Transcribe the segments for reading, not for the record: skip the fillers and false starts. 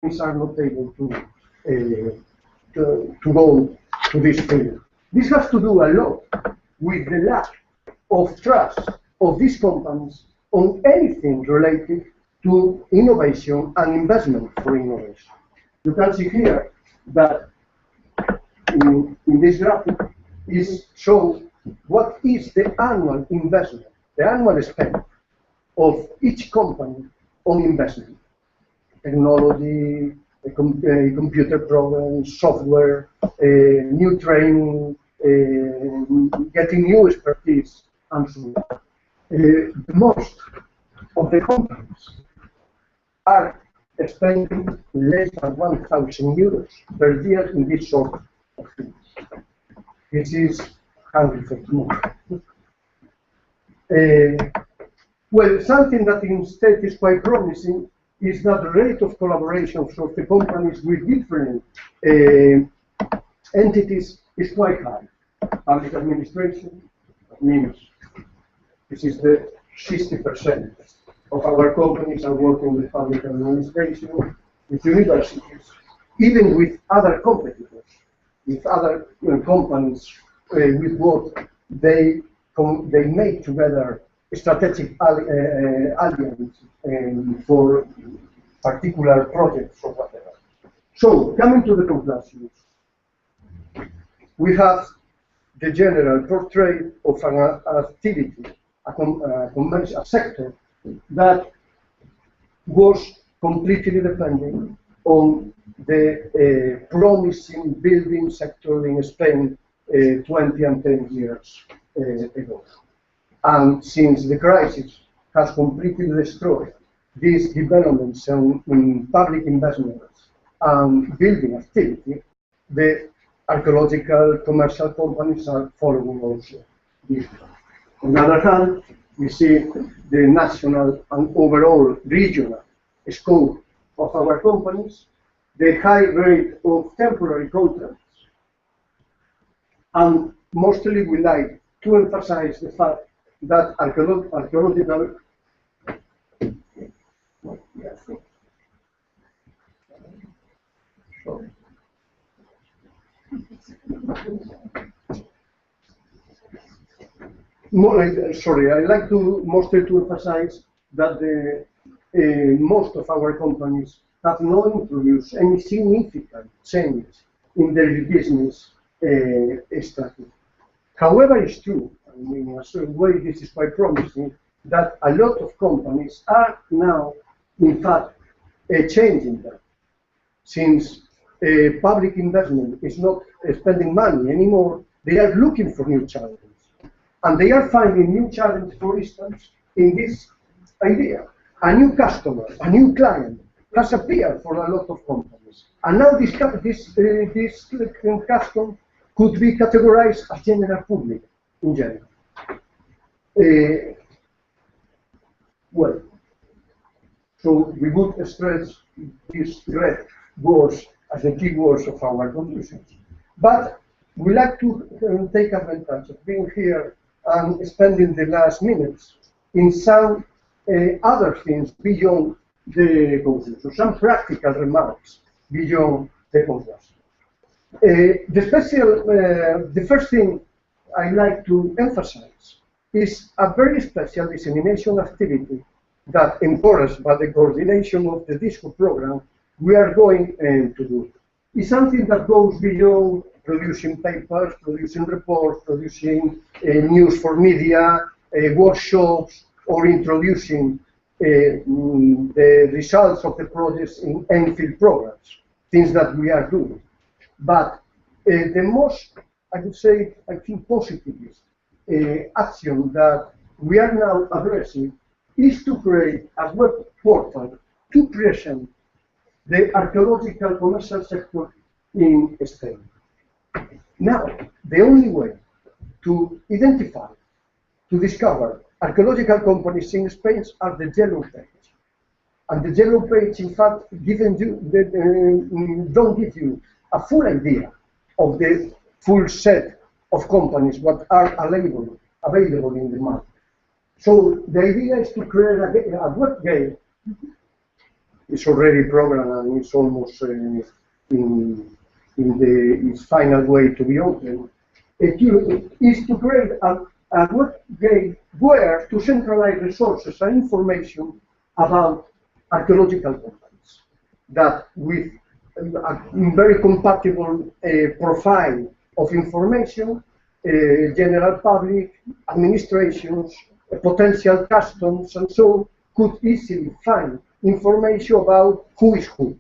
companies are not able to go to this field. This has to do a lot with the lack of trust of these companies on anything related to innovation and investment for innovation. You can see here that in this graphic is shown what is the annual investment, the annual spend of each company on investment, technology, computer programs, software, new training, getting new expertise, and so on. Most of the companies are spending less than 1,000 euros per year in this sort of things. This is hundreds of more. Well, something that instead is quite promising is that the rate of collaboration of the companies with different entities is quite high. Public administration means this is the 60% of our companies are working with public administration, with universities, even with other competitors, with other companies, with what they make together strategic alliance for particular projects or whatever. So, coming to the conclusions, we have the general portrait of an activity, a sector that was completely dependent on the promising building sector in Spain 20 and 10 years ago. And since the crisis has completely destroyed these developments in public investments and building activity, the archaeological commercial companies are following also this. On the other hand, we see the national and overall regional scope of our companies, the high rate of temporary contracts, and mostly we like to emphasize the fact that archaeological I like to mostly to emphasize that most of our companies have not introduced any significant change in their business strategy. However, it's true, in a certain way this is quite promising, that a lot of companies are now, in fact, changing that. Since public investment is not spending money anymore, they are looking for new challenges. And they are finding new challenges, for instance, in this idea. A new customer, a new client has appeared for a lot of companies. And now this custom could be categorized as general public in general. Well, so we would stress these red words as the key words of our conclusions. But we like to take advantage of being here and spending the last minutes in some other things beyond the conclusion, some practical remarks beyond the conclusion. The first thing I like to emphasize is a very special dissemination activity that, encouraged by the coordination of the DISCO program, we are going to do. It's something that goes beyond producing papers, producing reports, producing news for media, workshops, or introducing the results of the projects in end-field programs, things that we are doing. But the most, I would say, I think, positivist action that we are now addressing is to create a web portal to present the archaeological commercial sector in Spain. Now, the only way to identify, to discover archaeological companies in Spain are the yellow page. And the yellow page, in fact, don't give you a full idea of the full set of companies what are available in the market. So the idea is to create a web gate is already programmed and is almost in its final way to be open, is to create a web where to centralize resources and information about archaeological companies that with a very compatible profile of information, general public, administrations, potential customs, and so on, could easily find information about who is who,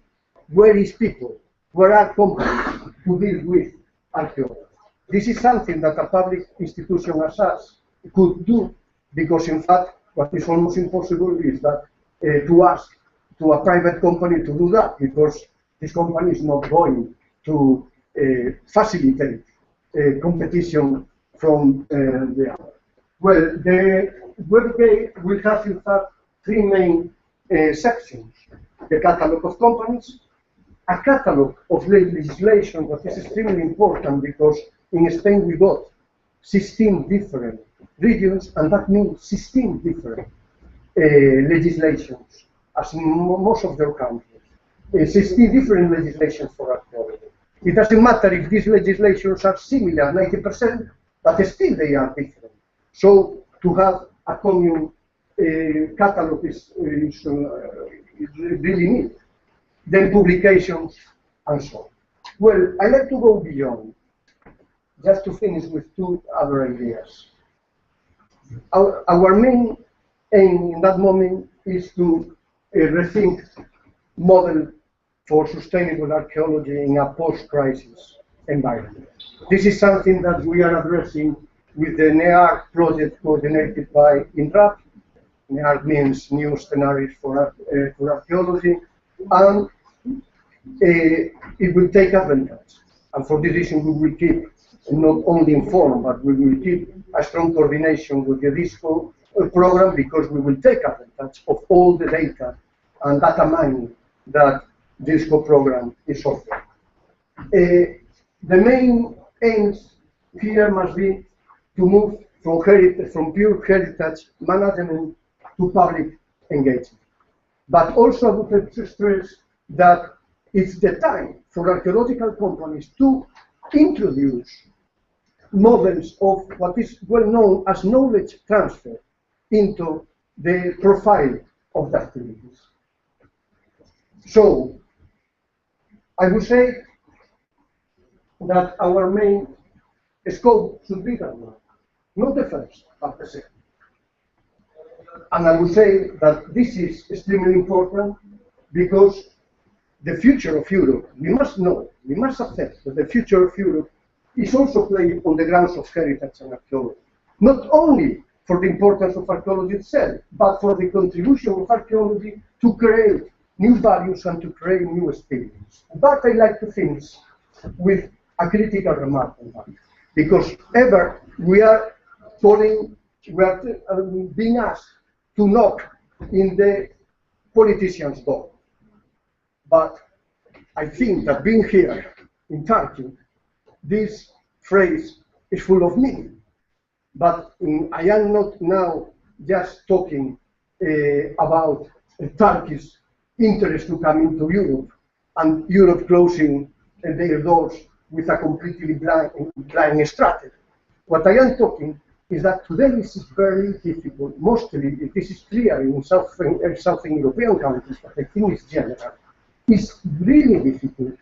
where is people, where are companies to deal with archaeology. This is something that a public institution as us could do, because in fact, what is almost impossible is that to ask to a private company to do that, because this company is not going to facilitate competition from the other. Well, the webpage will have in fact three main sections: the catalog of companies, a catalog of legislation that is extremely important, because in Spain we got 16 different regions, and that means 16 different legislations, as in most of their countries. 16 different legislations for archaeology. It doesn't matter if these legislations are similar, 90%, but still they are different. So to have a common catalog is really neat. Then publications and so on. Well, I like to go beyond, just to finish with two other ideas. Our main aim in that moment is to rethink model for sustainable archaeology in a post-crisis environment. This is something that we are addressing with the NEARC project coordinated by INRAP. NEARC means New Scenarios for Archaeology, and it will take advantage. And for this reason, we will keep not only informed, but we will keep a strong coordination with the DISCO program, because we will take advantage of all the data and data mining that DISCO program is offering. The main aims here must be to move from pure heritage management to public engagement. But also I would like to stress that it's the time for archaeological companies to introduce models of what is well known as knowledge transfer into the profile of the activities. So I would say that our main scope should be that one, not the first, but the second. And I would say that this is extremely important, because the future of Europe, we must know, we must accept that the future of Europe is also played on the grounds of heritage and archaeology. Not only for the importance of archaeology itself, but for the contribution of archaeology to create new values and to create new experience. But I like to finish with a critical remark on that, because ever we are being asked to knock in the politician's door. But I think that being here in Turkey, this phrase is full of meaning. But I am not now just talking about Turkey's interest to come into Europe and Europe closing their doors with a completely blind strategy. What I am talking is that today this is very difficult. Mostly, this is clear in Southern European countries, but I think it's general. It's really difficult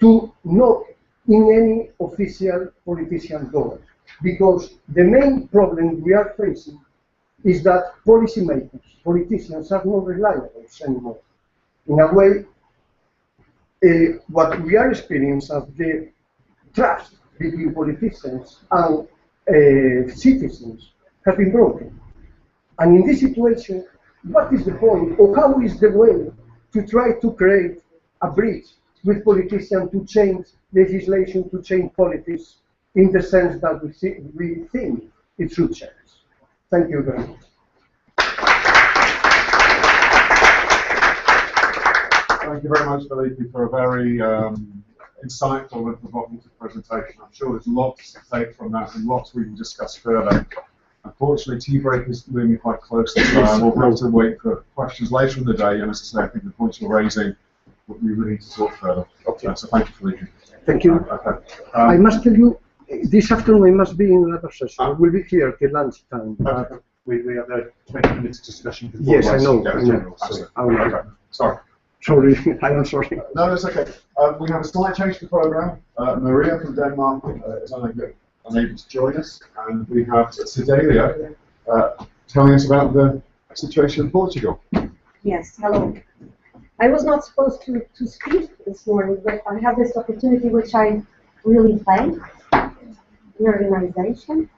to knock in any official politician's door, because the main problem we are facing is that policymakers, politicians are not reliable anymore. In a way, what we are experiencing as the trust between politicians and citizens has been broken. And in this situation, what is the point, or how is the way to try to create a bridge with politicians to change legislation, to change politics, in the sense that we think it should change? Thank you very much. Thank you very much, Felipe, for a very insightful and provocative presentation. I'm sure there's lots to take from that and lots we can discuss further. Unfortunately, tea break is looming quite closely, so we'll have to wait for questions later in the day. And as I say, I think the points you're raising, we really need to talk further. Okay. So thank you for leaving. Thank you. Okay. I must tell you, this afternoon I must be in another session. I will be here till lunchtime. We have a 20 minutes discussion before. Yes, I know. Okay. Sorry. Sorry, I am sorry. No, that's okay. We have a slight change to the program. Maria from Denmark is unable to join us, and we have Sedalia telling us about the situation in Portugal. Yes, hello. I was not supposed to speak this morning, but I have this opportunity which I really thank the organization.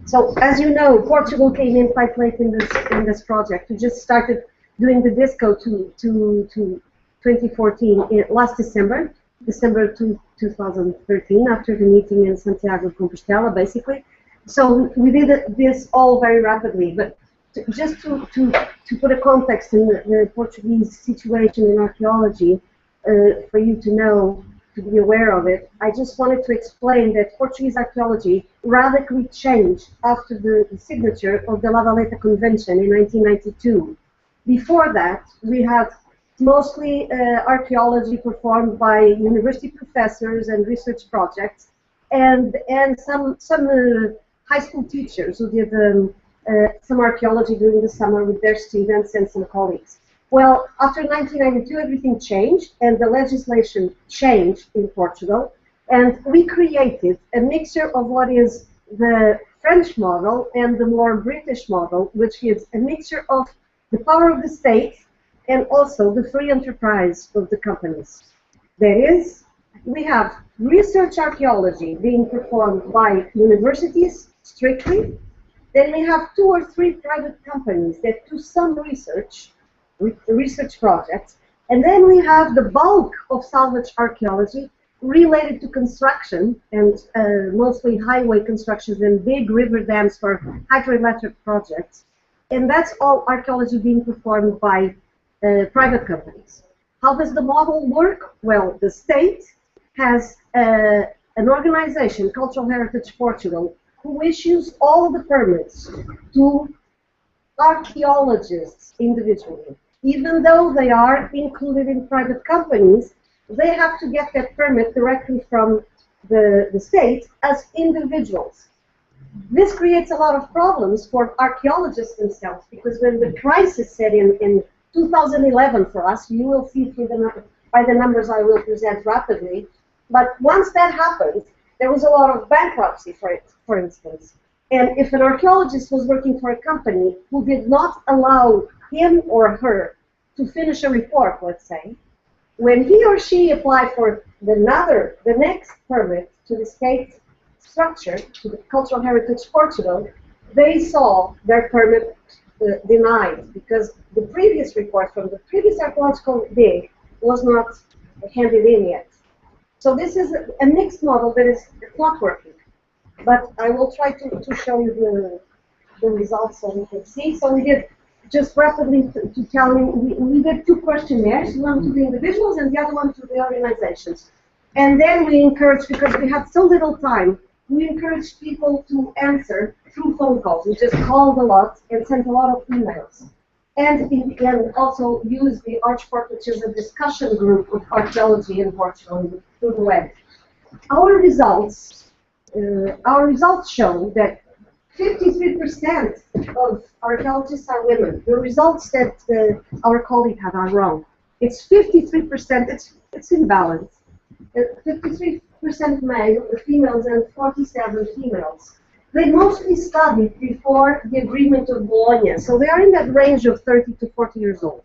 So, as you know, Portugal came in quite late in this project. We just started doing the disco to 2014 last December 2013, after the meeting in Santiago de Compostela, basically. So we did this all very rapidly, but just to put a context in the Portuguese situation in archaeology, for you to know, to be aware of it, I just wanted to explain that Portuguese archaeology radically changed after the signature of the La Valeta Convention in 1992. Before that, we had mostly archaeology performed by university professors and research projects, and some high school teachers who did some archaeology during the summer with their students and some colleagues. Well, after 1992, everything changed, and the legislation changed in Portugal, and we created a mixture of what is the French model and the more British model, which is a mixture of the power of the state and also the free enterprise of the companies. That is, we have research archaeology being performed by universities strictly. Then we have 2 or 3 private companies that do some research projects. And then we have the bulk of salvage archaeology related to construction, and mostly highway constructions and big river dams for hydroelectric projects. And that's all archaeology being performed by private companies. How does the model work? Well, the state has an organization, Cultural Heritage Portugal, who issues all the permits to archaeologists individually. Even though they are included in private companies, they have to get that permit directly from the state as individuals. This creates a lot of problems for archaeologists themselves, because when the crisis set in 2011 for us, you will see by the numbers I will present rapidly, but once that happened, there was a lot of bankruptcy, for instance. And if an archaeologist was working for a company who did not allow him or her to finish a report, let's say, when he or she applied for the next permit to the state structure, to the Cultural Heritage Portugal, they saw their permit denied, because the previous report from the previous archaeological dig was not handed in yet. So this is a mixed model that is not working. But I will try to show you the results so you can see. So we did, just rapidly to tell you, we did 2 questionnaires, one to the individuals and the other one to the organizations. And then we encouraged, because we had so little time, we encouraged people to answer through phone calls. We just called a lot and sent a lot of emails. And also used the Archport, which is a discussion group of archaeology in Portugal through the web. Our results show that 53% of archaeologists are women. The results that our colleague had are wrong. It's 53%, it's imbalanced. 53% male, females, and 47 females. They mostly studied before the Agreement of Bologna, so they are in that range of 30 to 40 years old.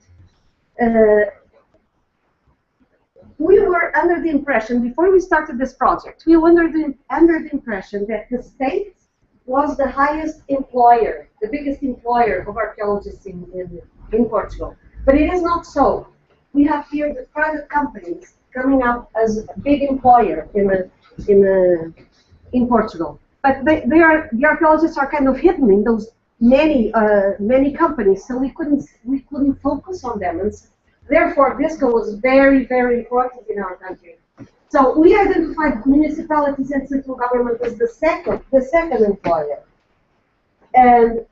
We were under the impression, before we started this project, we were under the impression that the state was the highest employer, the biggest employer of archaeologists in Portugal. But it is not so. We have here the private companies coming up as a big employer in Portugal. But the archaeologists are kind of hidden in those many companies, so we couldn't focus on them. And therefore, DISCO was very, very important in our country. So we identified municipalities and central government as the second employer. And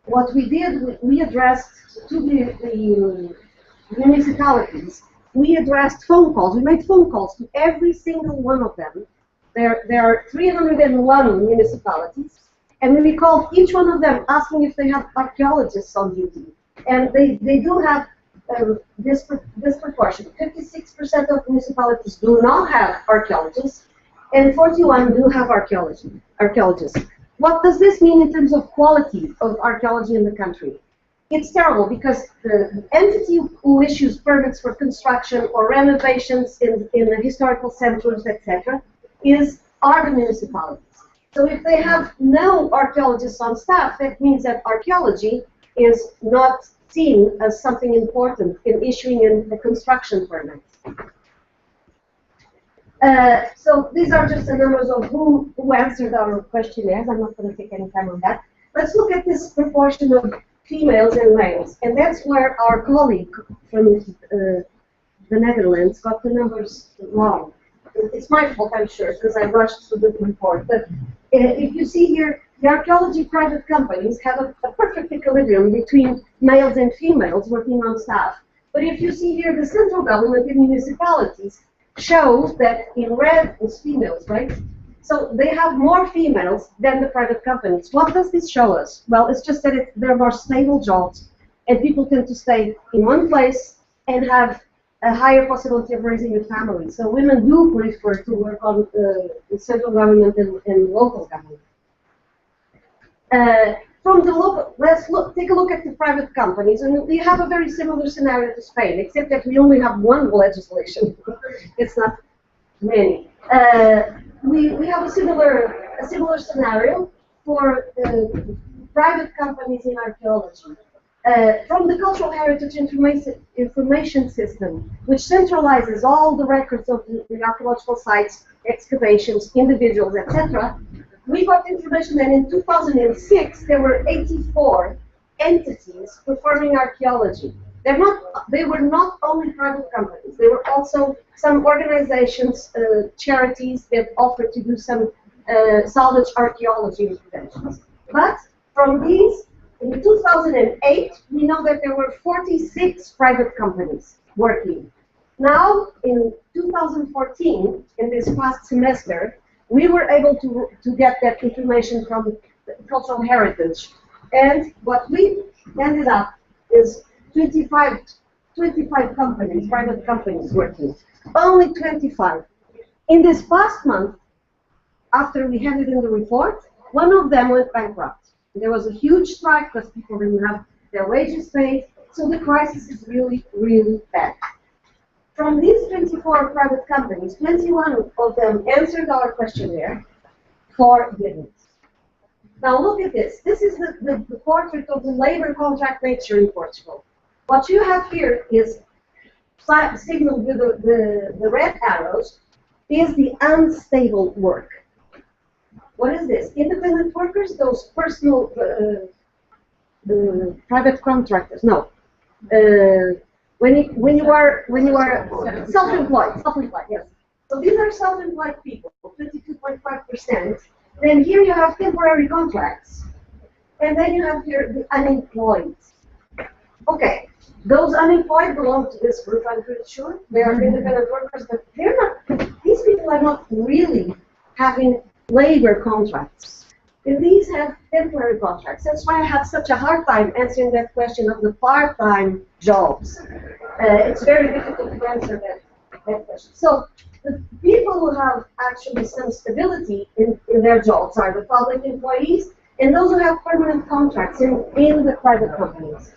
what we did, we addressed to the municipalities, we addressed phone calls. We made phone calls to every single one of them. There are 301 municipalities, and we called each one of them asking if they have archaeologists on duty. And they do have this proportion. 56% of municipalities do not have archaeologists, and 41 do have archaeologists. What does this mean in terms of quality of archaeology in the country? It's terrible because the entity who issues permits for construction or renovations in the historical centers, etc., are the municipalities. So if they have no archaeologists on staff, that means that archaeology is not seen as something important in issuing a construction permit. So these are just the numbers of who answered our questionnaires. I'm not going to take any time on that. Let's look at this proportion of females and males. And that's where our colleague from the Netherlands got the numbers wrong. It's my fault, I'm sure, because I rushed through the report. But if you see here, the archaeology private companies have a perfect equilibrium between males and females working on staff. But if you see here, the central government in municipalities shows that in red is females, right? So they have more females than the private companies. What does this show us? Well, it's just that they're more stable jobs, and people tend to stay in one place and have a higher possibility of raising a family. So women do prefer to work on the central government and local government. From the local, take a look at the private companies, and we have a very similar scenario to Spain, except that we only have one legislation. It's not many. We have a similar scenario for private companies in archaeology. From the Cultural Heritage Information System, which centralizes all the records of the archaeological sites, excavations, individuals, etc., we got information that in 2006 there were 84 entities performing archaeology. They were not only private companies, they were also some organizations, charities that offered to do some salvage archaeology interventions. But from these, in 2008, we know that there were 46 private companies working. Now, in 2014, in this past semester, we were able to get that information from cultural heritage. And what we ended up is 25 companies, private companies working. Only 25. In this past month, after we handed in the report, one of them went bankrupt. There was a huge strike because people didn't have their wages paid. So the crisis is really, really bad. From these 24 private companies, 21 of them answered our questionnaire, 4 didn't. Now look at this. This is the portrait of the labor contract nature in Portugal. What you have here is signaled with the red arrows is the unstable work. What is this? Independent workers, those personal private contractors. No. When you are self-employed, yes. So these are self-employed people, 22.5%. Then here you have temporary contracts, and then you have here the unemployed. Okay, those unemployed belong to this group, I'm pretty sure. They are independent workers, but they're not. These people are not really having labor contracts. And these have temporary contracts. That's why I have such a hard time answering that question of the part-time jobs. It's very difficult to answer that question. So the people who have actually some stability in their jobs are the public employees and those who have permanent contracts in the private companies.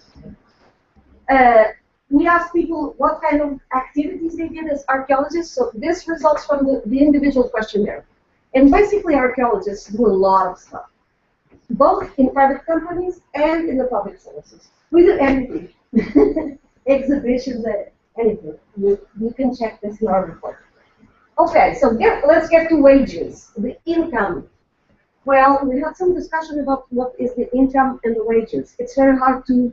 We asked people what kind of activities they did as archaeologists. So this results from the individual questionnaire. And basically, archaeologists do a lot of stuff, both in private companies and in the public services. We do everything. Exhibitions, anything. You can check this in our report. Okay, so let's get to wages, the income. Well, we had some discussion about what is the income and the wages. It's very hard to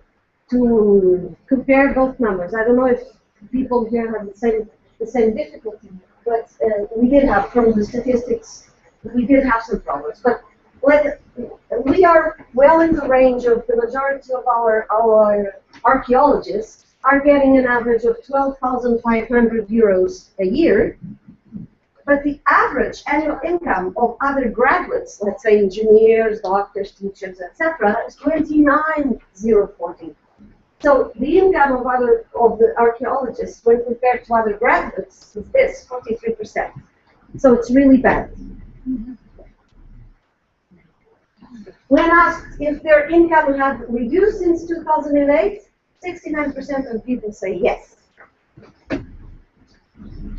compare both numbers. I don't know if people here have the same difficulty we did have, from the statistics, we did have some problems. But we are well in the range of the majority of our archaeologists are getting an average of 12,500 euros a year. But the average annual income of other graduates, let's say engineers, doctors, teachers, etc., is 29,040. So the income of the archaeologists, when compared to other graduates, is this 43%. So it's really bad. When asked if their income had reduced since 2008, 69% of people say yes.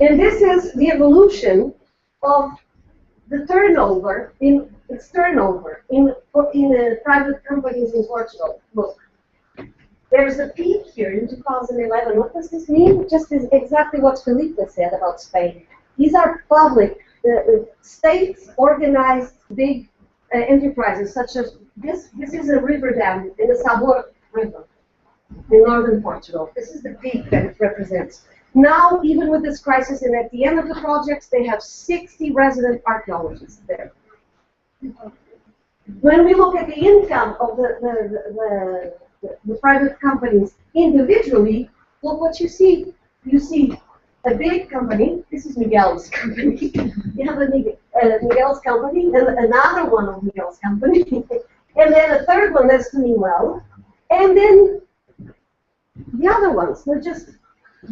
And this is the evolution of the turnover in private companies in Portugal. Look, there's a peak here in 2011. What does this mean? Just exactly what Felipe said about Spain. These are public, state-organized, big enterprises, such as this. This is a river dam in the Sabor River in northern Portugal. This is the peak that it represents. Now, even with this crisis, and at the end of the projects, they have 60 resident archaeologists there. When we look at the income of the private companies individually, look what you see. You see a big company. This is Miguel's company. You have Miguel's company, and another one of Miguel's company, and then a third one that's doing well, and then the other ones. They're just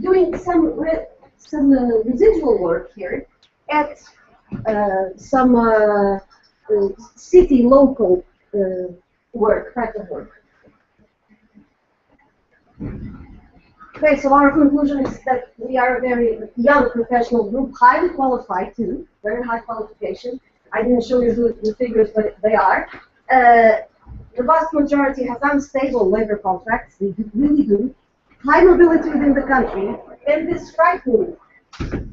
doing some residual work here at some city local work, type of work. Okay, so our conclusion is that we are a very young professional group, highly qualified too, very high qualification. I didn't show you the figures, but they are. The vast majority has unstable labor contracts, they really do. High mobility within the country, and this frightening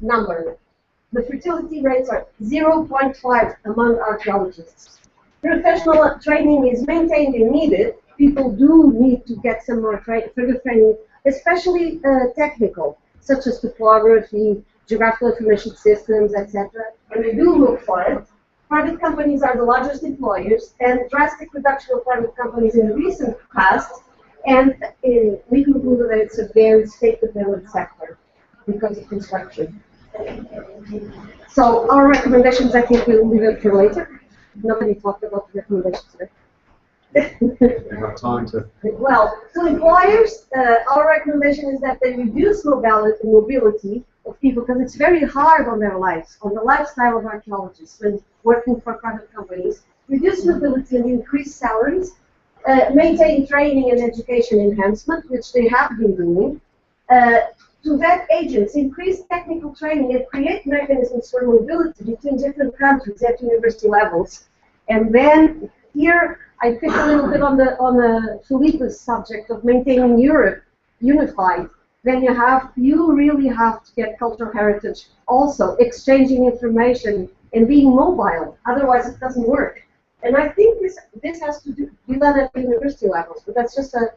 number. The fertility rates are 0.5 among archaeologists. Professional training is maintained and needed. People do need to get some more further training, especially technical, such as topography, geographical information systems, etc. And we do look for it. Private companies are the largest employers, and drastic reduction of private companies in the recent past. And we concluded that it's a very state-dependent sector because of construction. So our recommendations, I think we'll leave it for later. Nobody talked about the recommendations today. You have time to. Well, to employers, our recommendation is that they reduce mobility of people because it's very hard on their lives, on the lifestyle of archaeologists when working for private companies. Reduce mobility and increase salaries. Maintain training and education enhancement, which they have been doing. To vet agents, increase technical training and create mechanisms for mobility between different countries at university levels. And then here I picked a little bit on the Felipe's subject of maintaining Europe unified. Then you really have to get cultural heritage also, exchanging information and being mobile. Otherwise, it doesn't work. And I think this has to be done at the university levels, but that's just a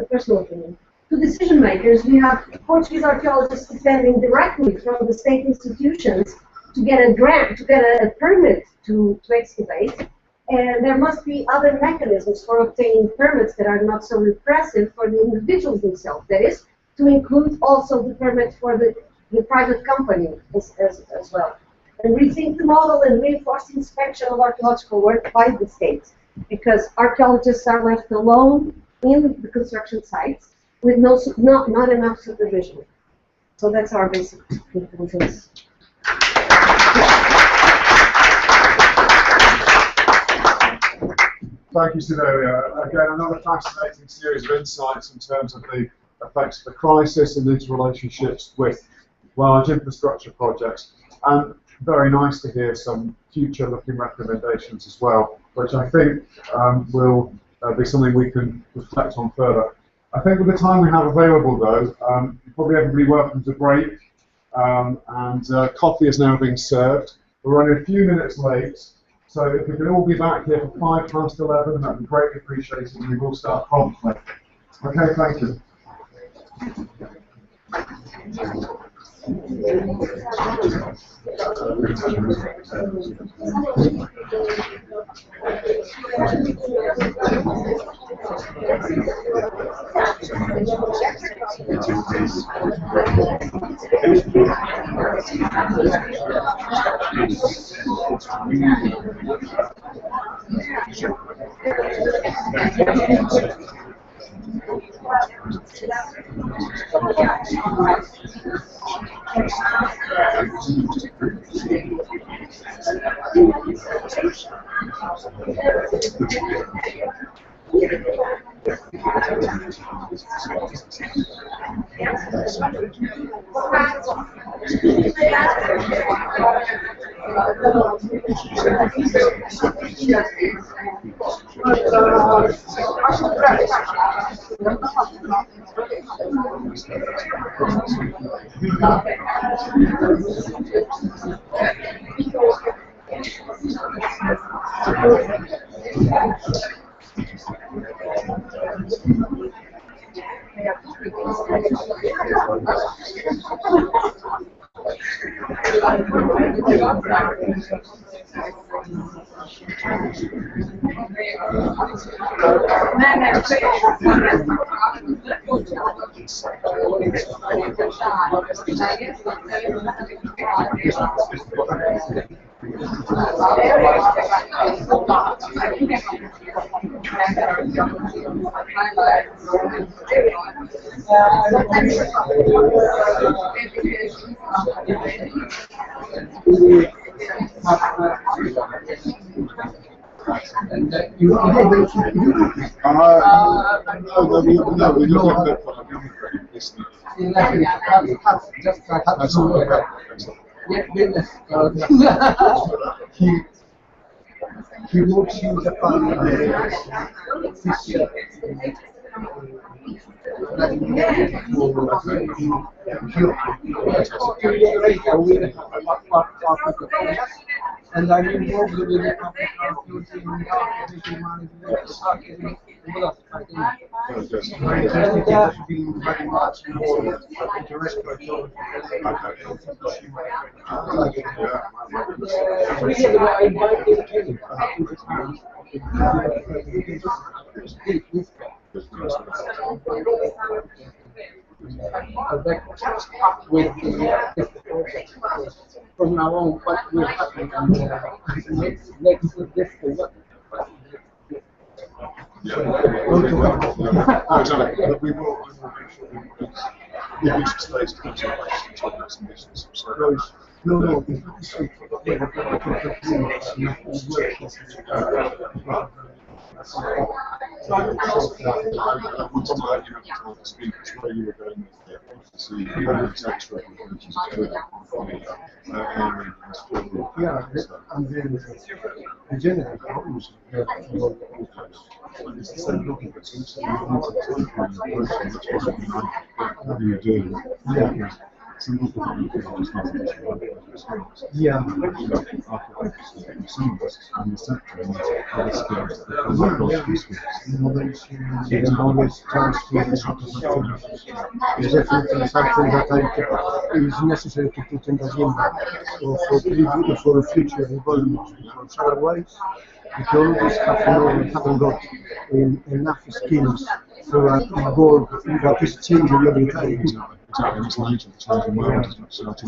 personal opinion. To decision makers, we have Portuguese archaeologists depending directly from the state institutions to get a grant, to get a permit to excavate. And there must be other mechanisms for obtaining permits that are not so repressive for the individuals themselves. That is, to include also the permit for the private company as well. And rethink the model and reinforce the inspection of archaeological work by the state, because archaeologists are left alone in the construction sites with not enough supervision. So that's our basic conclusions. Thank you, Sedalia. Again, another fascinating series of insights in terms of the effects of the crisis and its relationships with large infrastructure projects. And very nice to hear some future-looking recommendations as well, which I think will be something we can reflect on further. I think with the time we have available, though, probably everybody welcome to break, and coffee is now being served. We're running a few minutes late, so if we can all be back here for 11:05, that would be greatly appreciated, and we will start promptly. Okay, thank you. He works in Japan this year. And I'm involved with the Confederazione in archaeology management, and has been very much involved in the respiratory. With from now on, what will happen next what? We will give space to consultation to our submissions. No. I wanted to let you have time to speak where you were going with it. So you can text representations Yeah, and then the general problems that it's the same looking at it. So you want to take on the person that's possibly not what do you do? Yeah. Some people don't think it's not an issue. Yeah. Some of us in the sector need to have experience because of those skills. Knowledge transfer is definitely something that is necessary to put in the agenda for future development. Because otherwise, archaeologists haven't got enough skills for involved in what is changing every time. Exactly, it's like the changing world is not so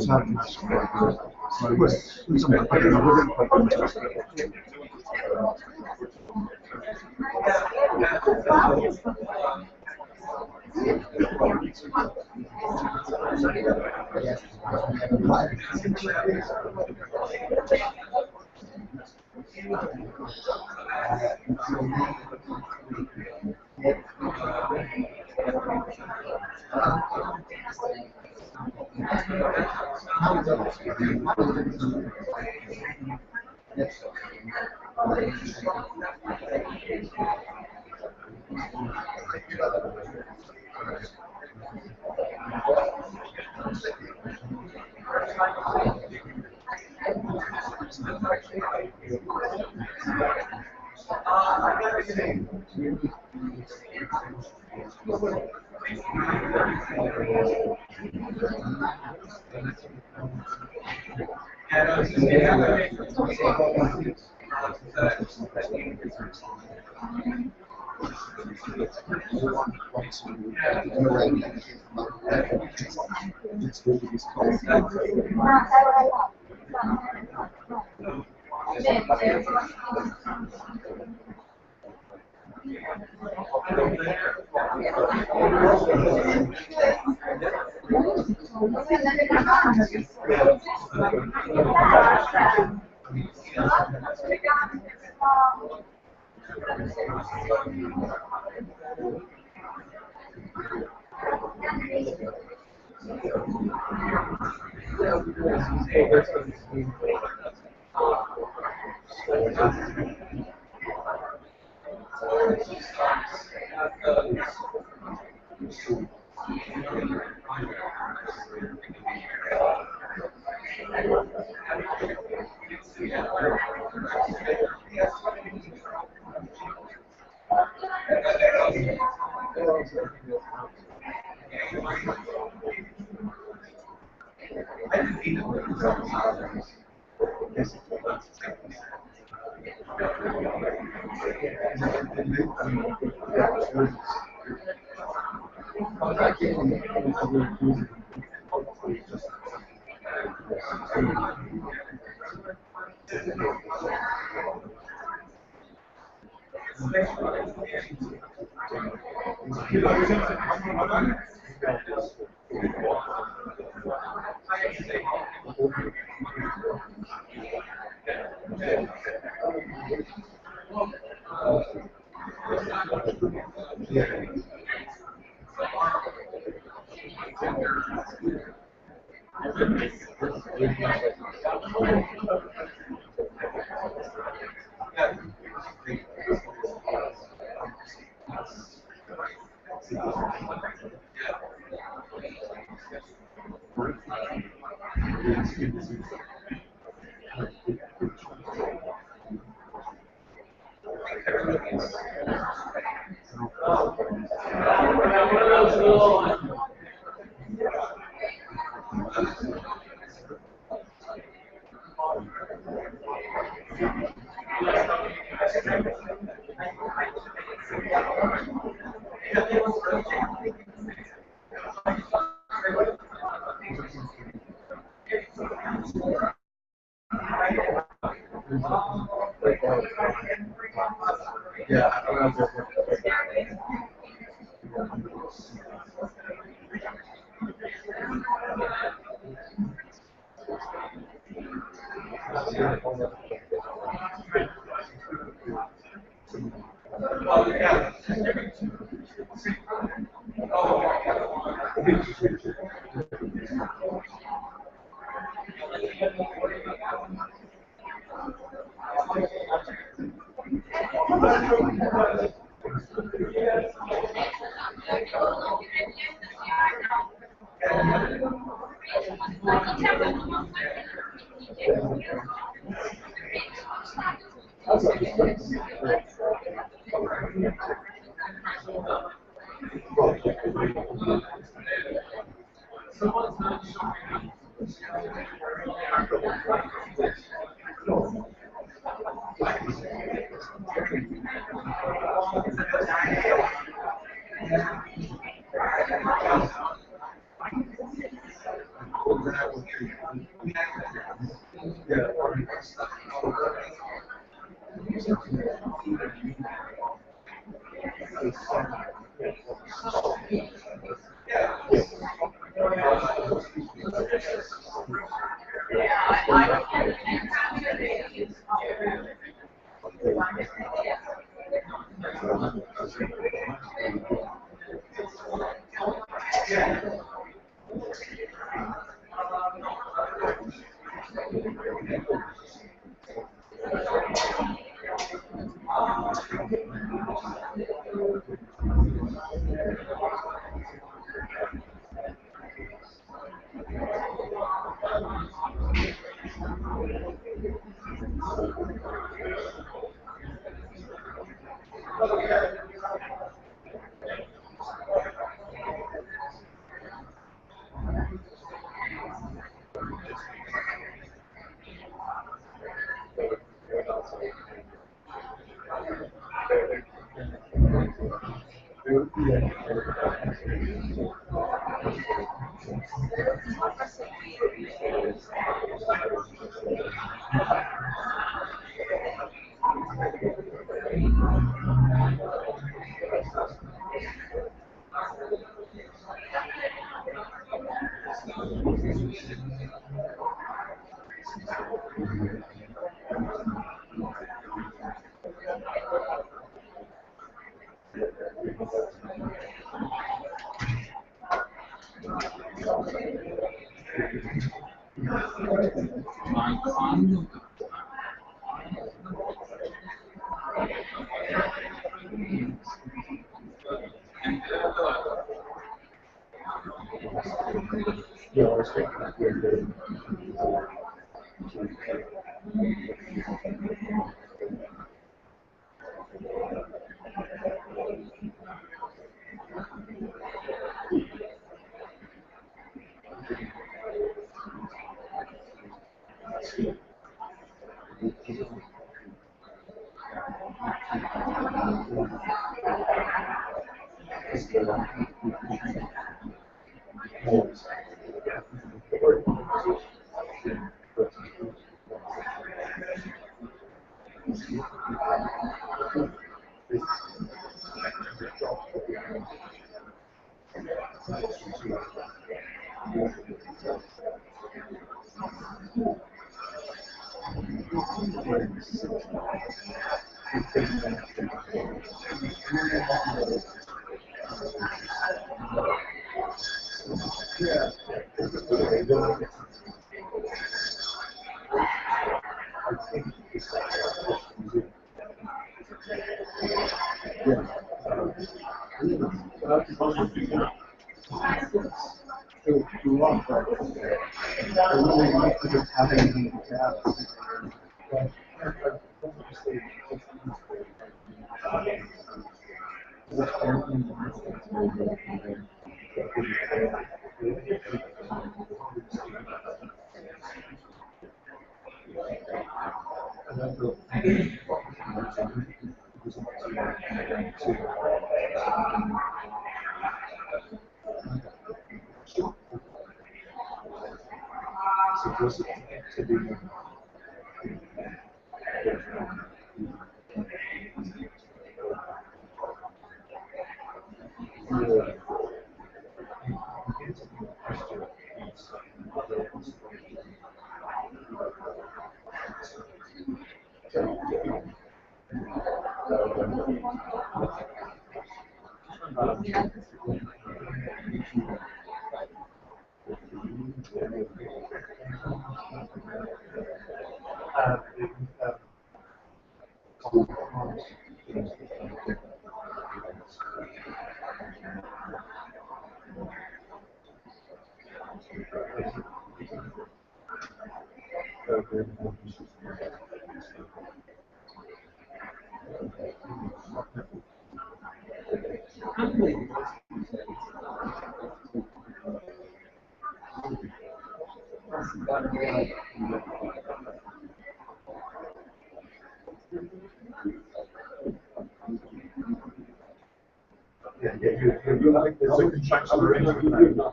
There's a contractual arrangement.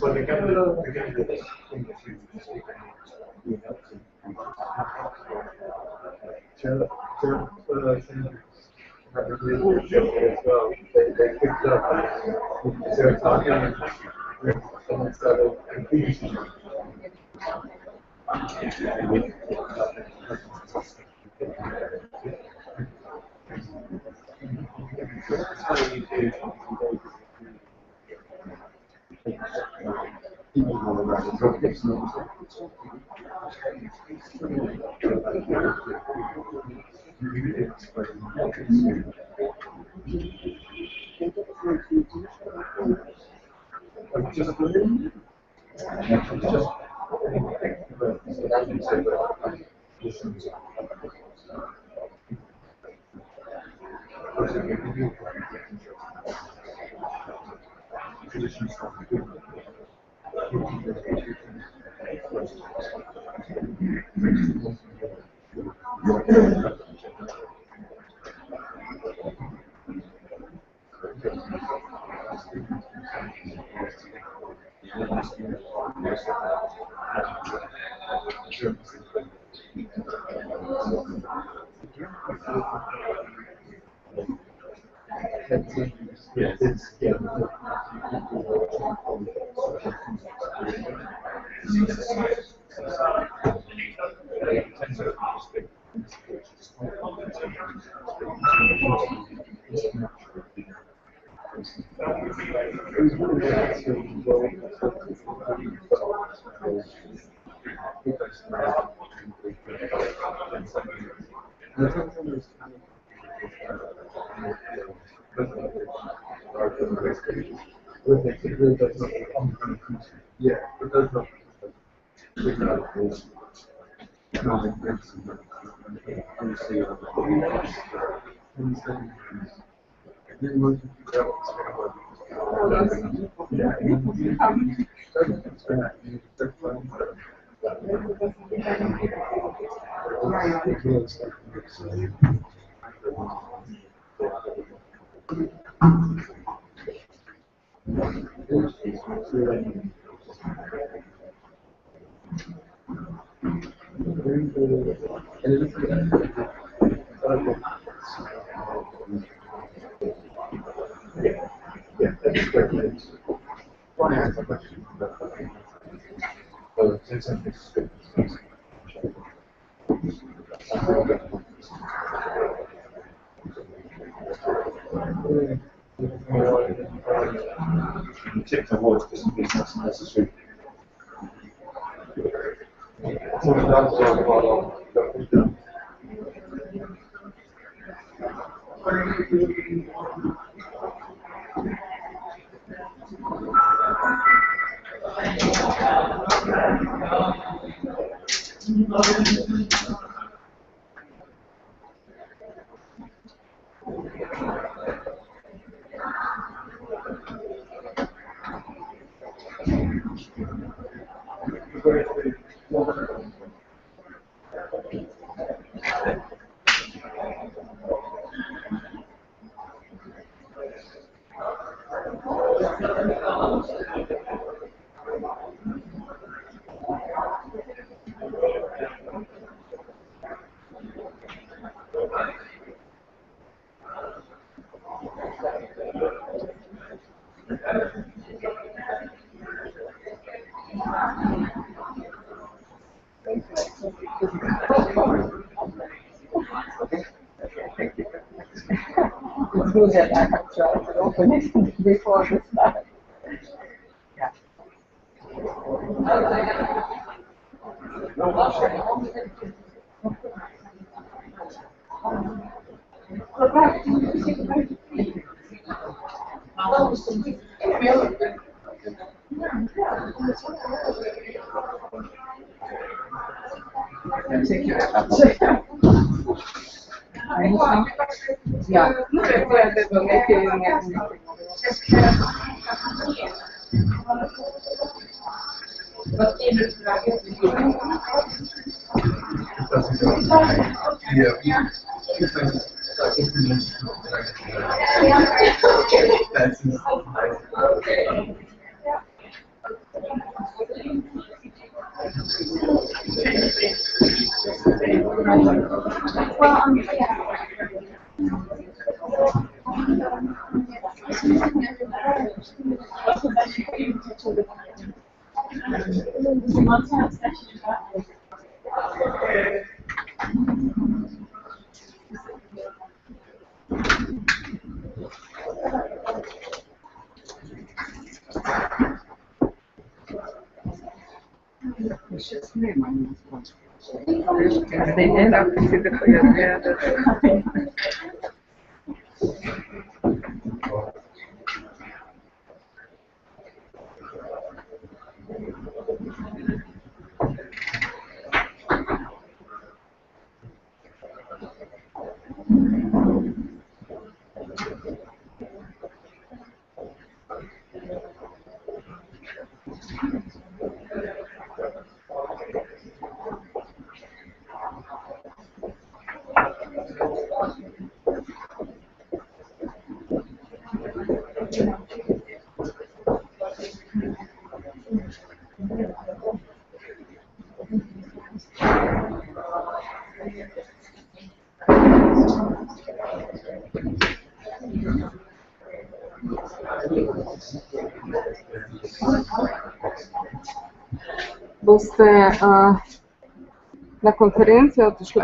Well, again, this thing that you as well. They picked up. So it's not going to someone started confusion. Yeah, it does not. Yeah, that's great. Why ask a question? Say something. Tick the words just in case that's necessary. It's good that I have tried to open it before the start. Yeah. Ja, dat wil ik wat in het Сейчас нема. Boste na konferencijo odšli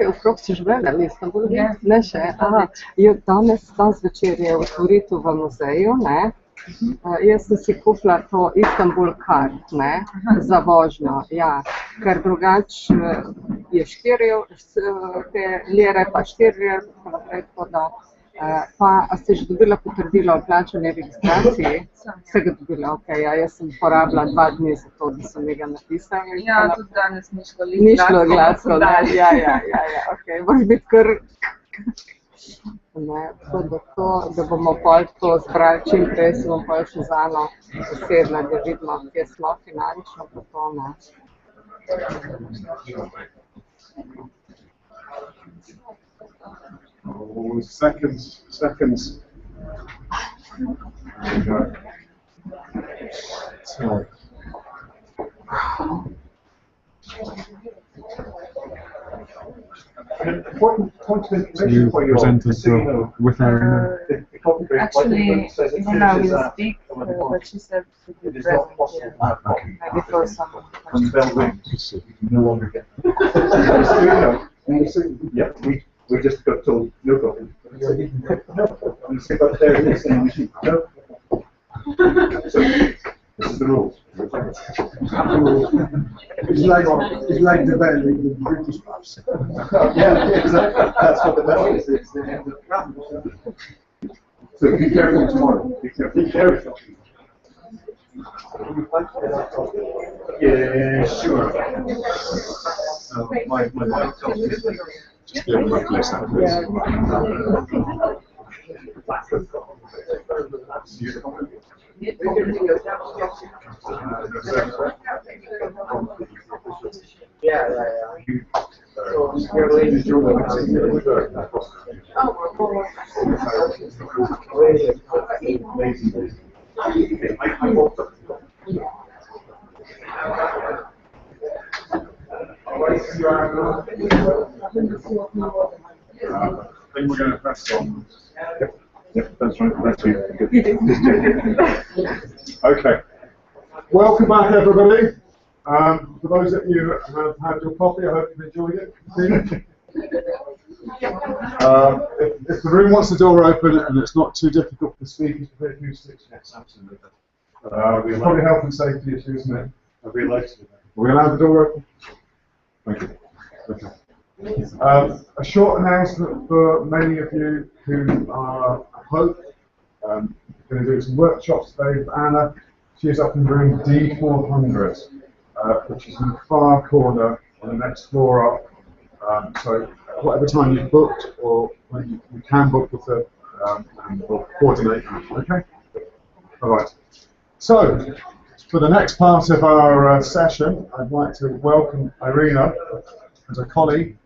okrog, si živela v Istanbulu? Ne še? Aha. Danes večer je otvoritev v muzeju, ne? Jaz sem si kupila to Istanbul kart, ne? Za vožnjo, ja. Ker drugač je 4 lire, pa 4 lire, tako da. Pa, a ste že dobila potrdilo o plačani registraciji? Ste ga dobila, ok, ja, jaz sem porabila 2 dni za to, da so mi ga napisali. Ja, tudi danes ni šlo glasno. Ni šlo glasno, ja, ok, moraš biti kar... Ne, tako da to, da bomo pol to zbrali čim prej, se bom pol še z Ano posedla, da vidimo, kje smo finančno, pa to, ne. Oh, seconds. There we go. So. An important point of information for you all. With our Actually, Ivana will speak, but she said to be It is not present possible. here. Maybe for some When the bell rings, you can no longer get. Yep, we just got told no problem. No problem. You sit up there listening and you no problem. So this is the rules. It's like the bell in the British pubs. Yeah, exactly. That's what the bell is. It's the end of the ground. So be careful tomorrow. Be careful. Yeah, sure. My wife tells me just be able to place that, please. I think we're going to press on. Yep, that's right. That's you. Okay. Welcome back, everybody. For those of you who have had your coffee, I hope you've enjoyed it. If the room wants the door open and it's not too difficult for speakers to hear acoustics, yes, absolutely. It's probably health and safety issue, isn't it? I realised it. Are we allowed the door open? Thank you. Okay. A short announcement for many of you who are, I hope, going to do some workshops today with Anna. She's up in room D400, which is in the far corner on the next floor up. So whatever time you've booked or when you can book with her, and we'll coordinate. Okay? All right. So, for the next part of our session, I'd like to welcome Irina as a colleague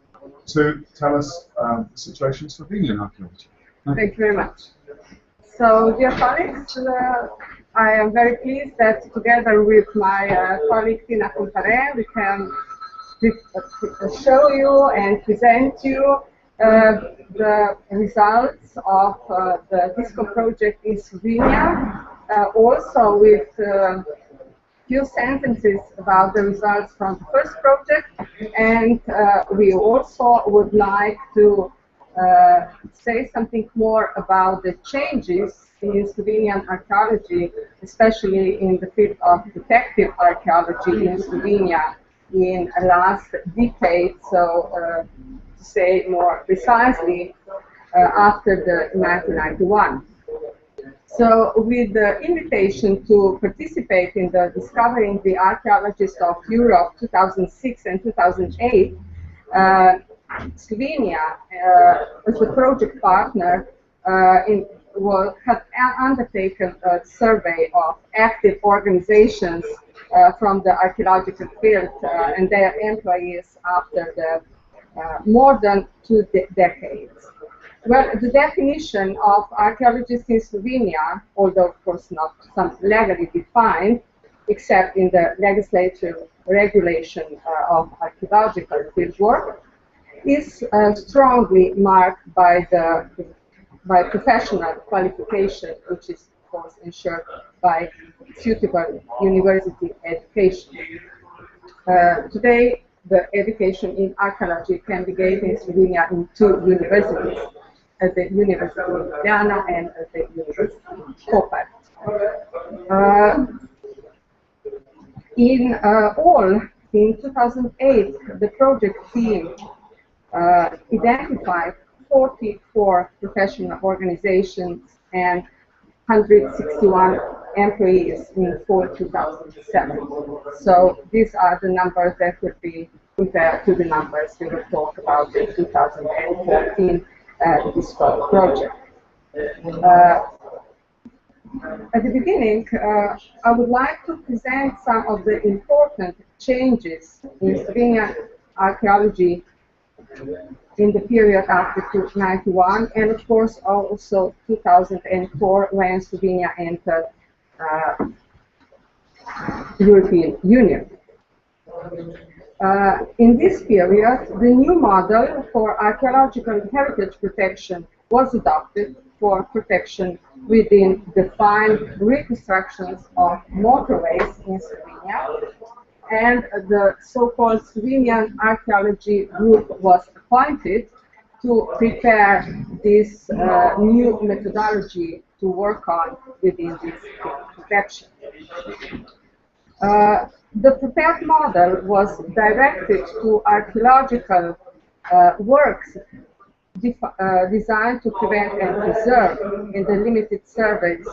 to tell us the situation in Slovenian archaeology. Thank you very much. So, dear colleagues, I am very pleased that together with my colleague Tina Confare, we can show you and present you the results of the DISCO project in Slovenia, also with few sentences about the results from the first project, and we also would like to say something more about the changes in Slovenian archaeology, especially in the field of detective archaeology in Slovenia in the last decade, so to say more precisely, after the 1991. So with the invitation to participate in the Discovering the Archaeologists of Europe 2006 and 2008, Slovenia, as the project partner, had undertaken a survey of active organizations from the archaeological field and their employees after the more than 2 decades. Well, the definition of archaeologists in Slovenia, although of course not some legally defined, except in the legislative regulation of archaeological fieldwork, is strongly marked by the by professional qualification, which is of course ensured by suitable university education. Today, the education in archaeology can be given in Slovenia in two universities, at the University of Italiana and at the University of Koper. In 2008, the project team identified 44 professional organizations and 161 employees in fall 2007. So these are the numbers that would be compared to the numbers we will talk about in 2014 this project. At the beginning, I would like to present some of the important changes in Slovenian archaeology in the period after 1991, and of course also 2004 when Slovenia entered European Union. In this period, the new model for archaeological heritage protection was adopted for protection within defined reconstructions of motorways in Slovenia, and the so-called Slovenian Archaeology Group was appointed to prepare this new methodology to work on within this protection. The prepared model was directed to archaeological works designed to prevent and preserve in the limited surveys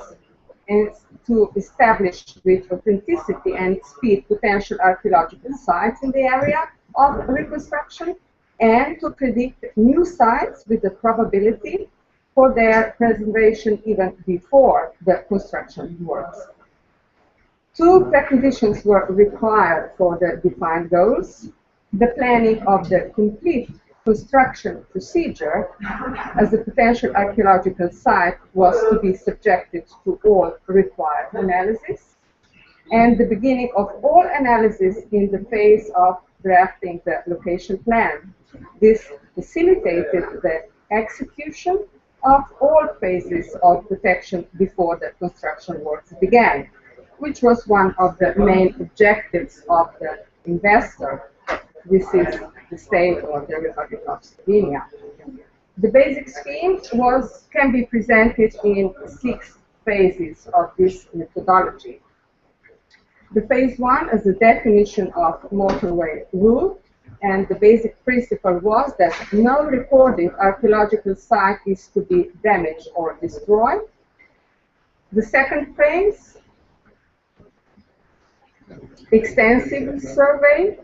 and to establish with authenticity and speed potential archaeological sites in the area of reconstruction, and to predict new sites with the probability for their preservation even before the construction works. Two preconditions were required for the defined goals: the planning of the complete construction procedure, as the potential archaeological site was to be subjected to all required analysis, and the beginning of all analysis in the phase of drafting the location plan. This facilitated the execution of all phases of protection before the construction works began, which was one of the main objectives of the investor. This is the state or the Republic of Slovenia. The basic scheme can be presented in 6 phases of this methodology. The phase 1 is the definition of motorway route, and the basic principle was that no recorded archaeological site is to be damaged or destroyed. The second phase, extensive survey,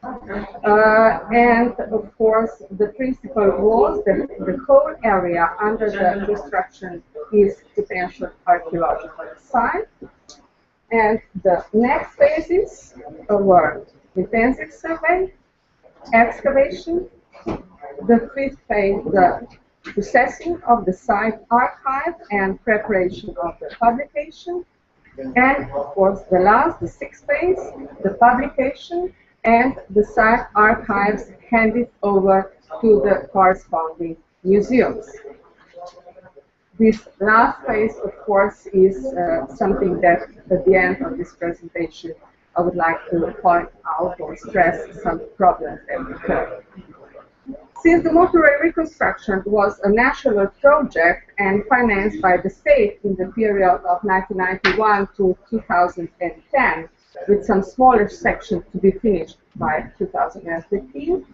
and of course the principle was that the whole area under the construction is potential archaeological site. And the next phases were intensive survey, excavation, the fifth phase, the processing of the site archive and preparation of the publication, and of course the last, the sixth phase, the publication and the site archives handed over to the corresponding museums. This last phase, of course, is something that at the end of this presentation I would like to point out or stress some problems that occurred. Since the motorway reconstruction was a national project and financed by the state in the period of 1991 to 2010, with some smaller sections to be finished by 2015,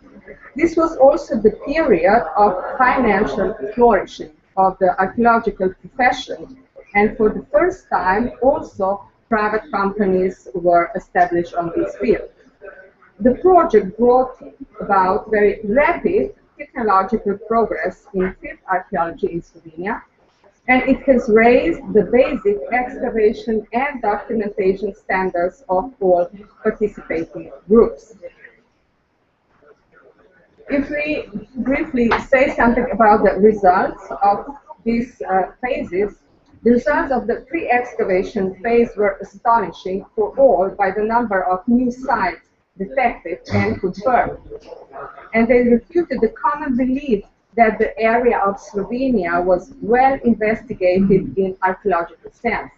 this was also the period of financial flourishing of the archaeological profession, and for the first time also private companies were established on this field. The project brought about very rapid technological progress in field archaeology in Slovenia, and it has raised the basic excavation and documentation standards of all participating groups. If we briefly say something about the results of these phases, the results of the pre-excavation phase were astonishing for all by the number of new sites detected and confirmed. And they refuted the common belief that the area of Slovenia was well investigated in archaeological sense.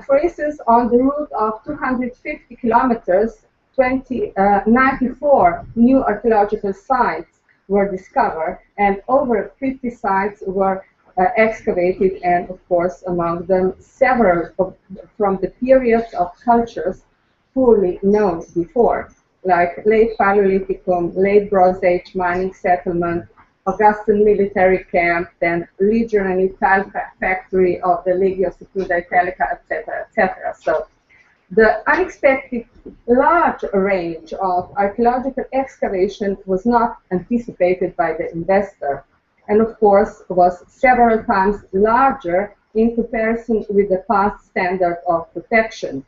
For instance, on the route of 250 kilometers, 94 new archaeological sites were discovered, and over 50 sites were excavated, and of course among them several from the periods of cultures poorly known before, like late Paleolithicum, late Bronze Age mining settlement, Augustan military camp, then Legion and Ital factory of the Legio Secunda Italica, etc., etc. So the unexpected large range of archaeological excavation was not anticipated by the investor, and of course was several times larger in comparison with the past standard of protection.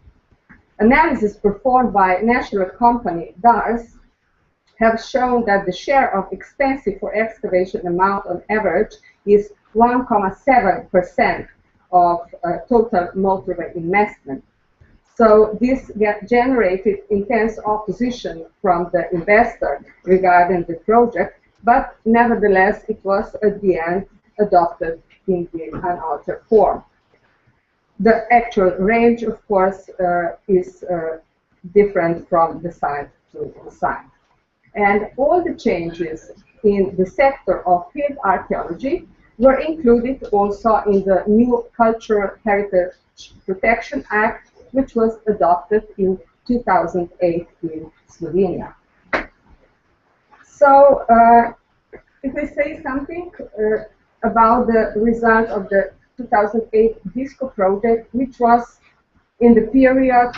Analysis performed by national company DARS have shown that the share of expensive for excavation amount on average is 1.7% of total motorway investment. So this generated intense opposition from the investor regarding the project, but nevertheless it was at the end adopted in the unaltered form. The actual range, of course, is different from the site to the site. And all the changes in the sector of field archaeology were included also in the new Cultural Heritage Protection Act, which was adopted in 2008 in Slovenia. So, if we say something about the result of the 2008 DISCO project, which was in the period,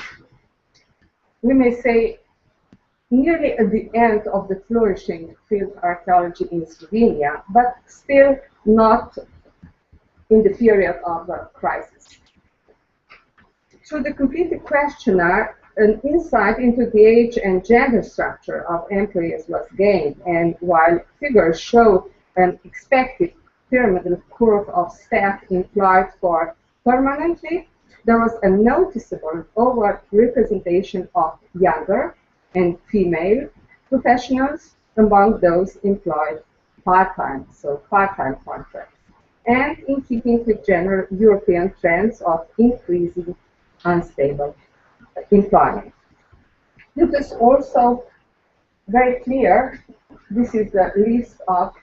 we may say, nearly at the end of the flourishing field archaeology in Slovenia, but still not in the period of the crisis. Through the completed questionnaire, an insight into the age and gender structure of employees was gained, and while figures showed an expected pyramidal curve of staff employed for permanently, there was a noticeable over-representation of younger and female professionals among those employed part-time, so part-time contracts, and in keeping with general European trends of increasing unstable employment. It is also very clear, this is the list of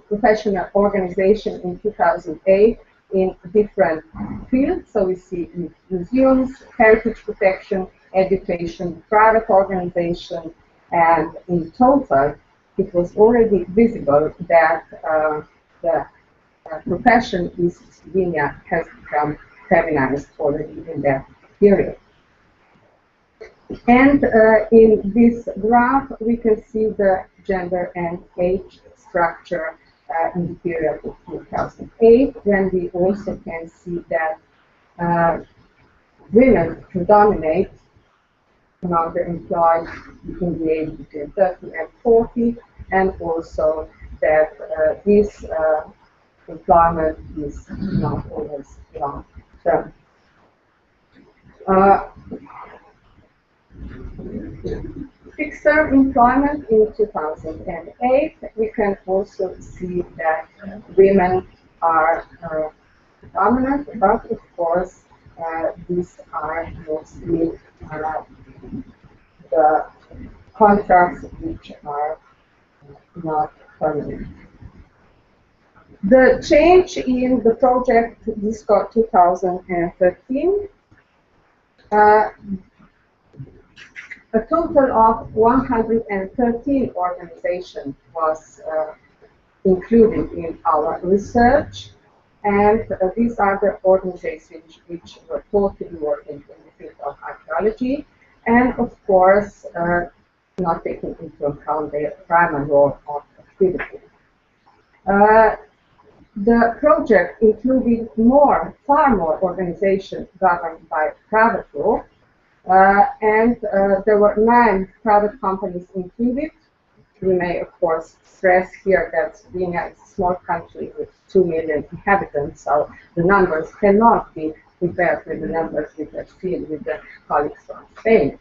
professional organizations in 2008 in different fields. So we see museums, heritage protection, education, private organization, and in total it was already visible that the profession in Slovenia has become feminized already in that period. And in this graph we can see the gender and age structure in the period of 2008, when we also can see that women predominate among the employed in the age between 30 and 40, and also that this employment is not always long term. Fixed-term employment in 2008, we can also see that women are dominant, but of course these are mostly the contracts which are not permanent. The change in the project DISCO 2013, a total of 113 organizations was included in our research, and these are the organizations which were totally working in the field of archaeology, and of course not taking into account their primary role of activity. The project included far more organizations governed by private law, and there were 9 private companies included. We may, of course, stress here that Slovenia is a small country with 2 million inhabitants, so the numbers cannot be compared with the numbers we have seen with the colleagues from Spain.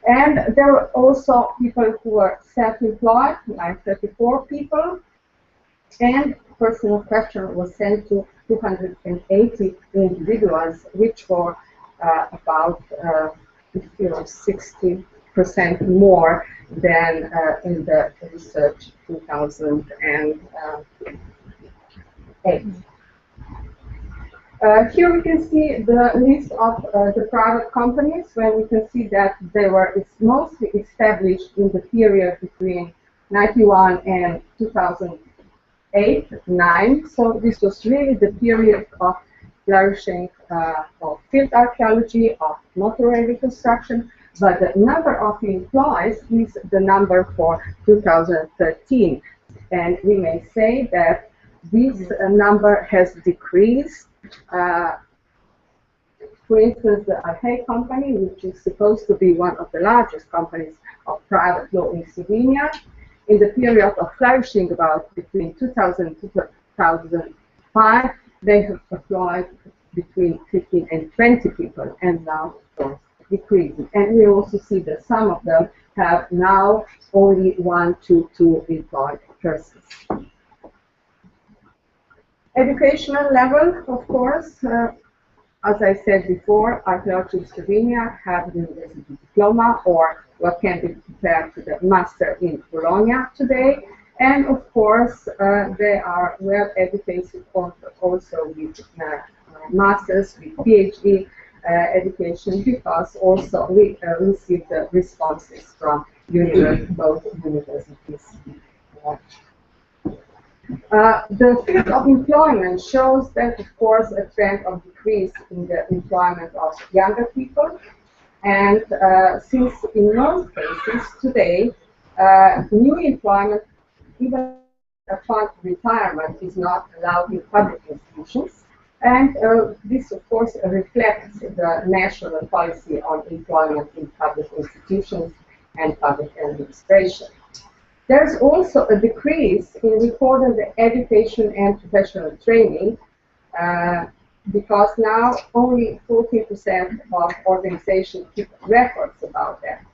And there were also people who were self-employed, like 34 people, and personal question was sent to 280 individuals, which were about 60% more than in the research 2008. Here we can see the list of the private companies, where we can see that they were mostly established in the period between 91 and 2008-9. So this was really the period of flourishing of field archaeology, of motorway reconstruction, but the number of employees is the number for 2013. And we may say that this number has decreased. For instance, the Archaeology company, which is supposed to be one of the largest companies of private law in Slovenia, in the period of flourishing about between 2000 and 2005, they have employed between 15 and 20 people, and now, of course, decreasing. And we also see that some of them have now only 1 to 2 employed persons. Educational level, of course, as I said before, Archaeology in Slovenia have the university diploma, or what can be compared to the master in Bologna today. And of course, they are well educated also with masters, with PhD education, because also we receive the responses from both universities. The field of employment shows that, of course, a trend of decrease in the employment of younger people. And since in most cases today, new employment, even upon retirement, is not allowed in public institutions. And this, of course, reflects the national policy on employment in public institutions and public administration. There's also a decrease in recording the education and professional training, because now only 14% of organizations keep records about that.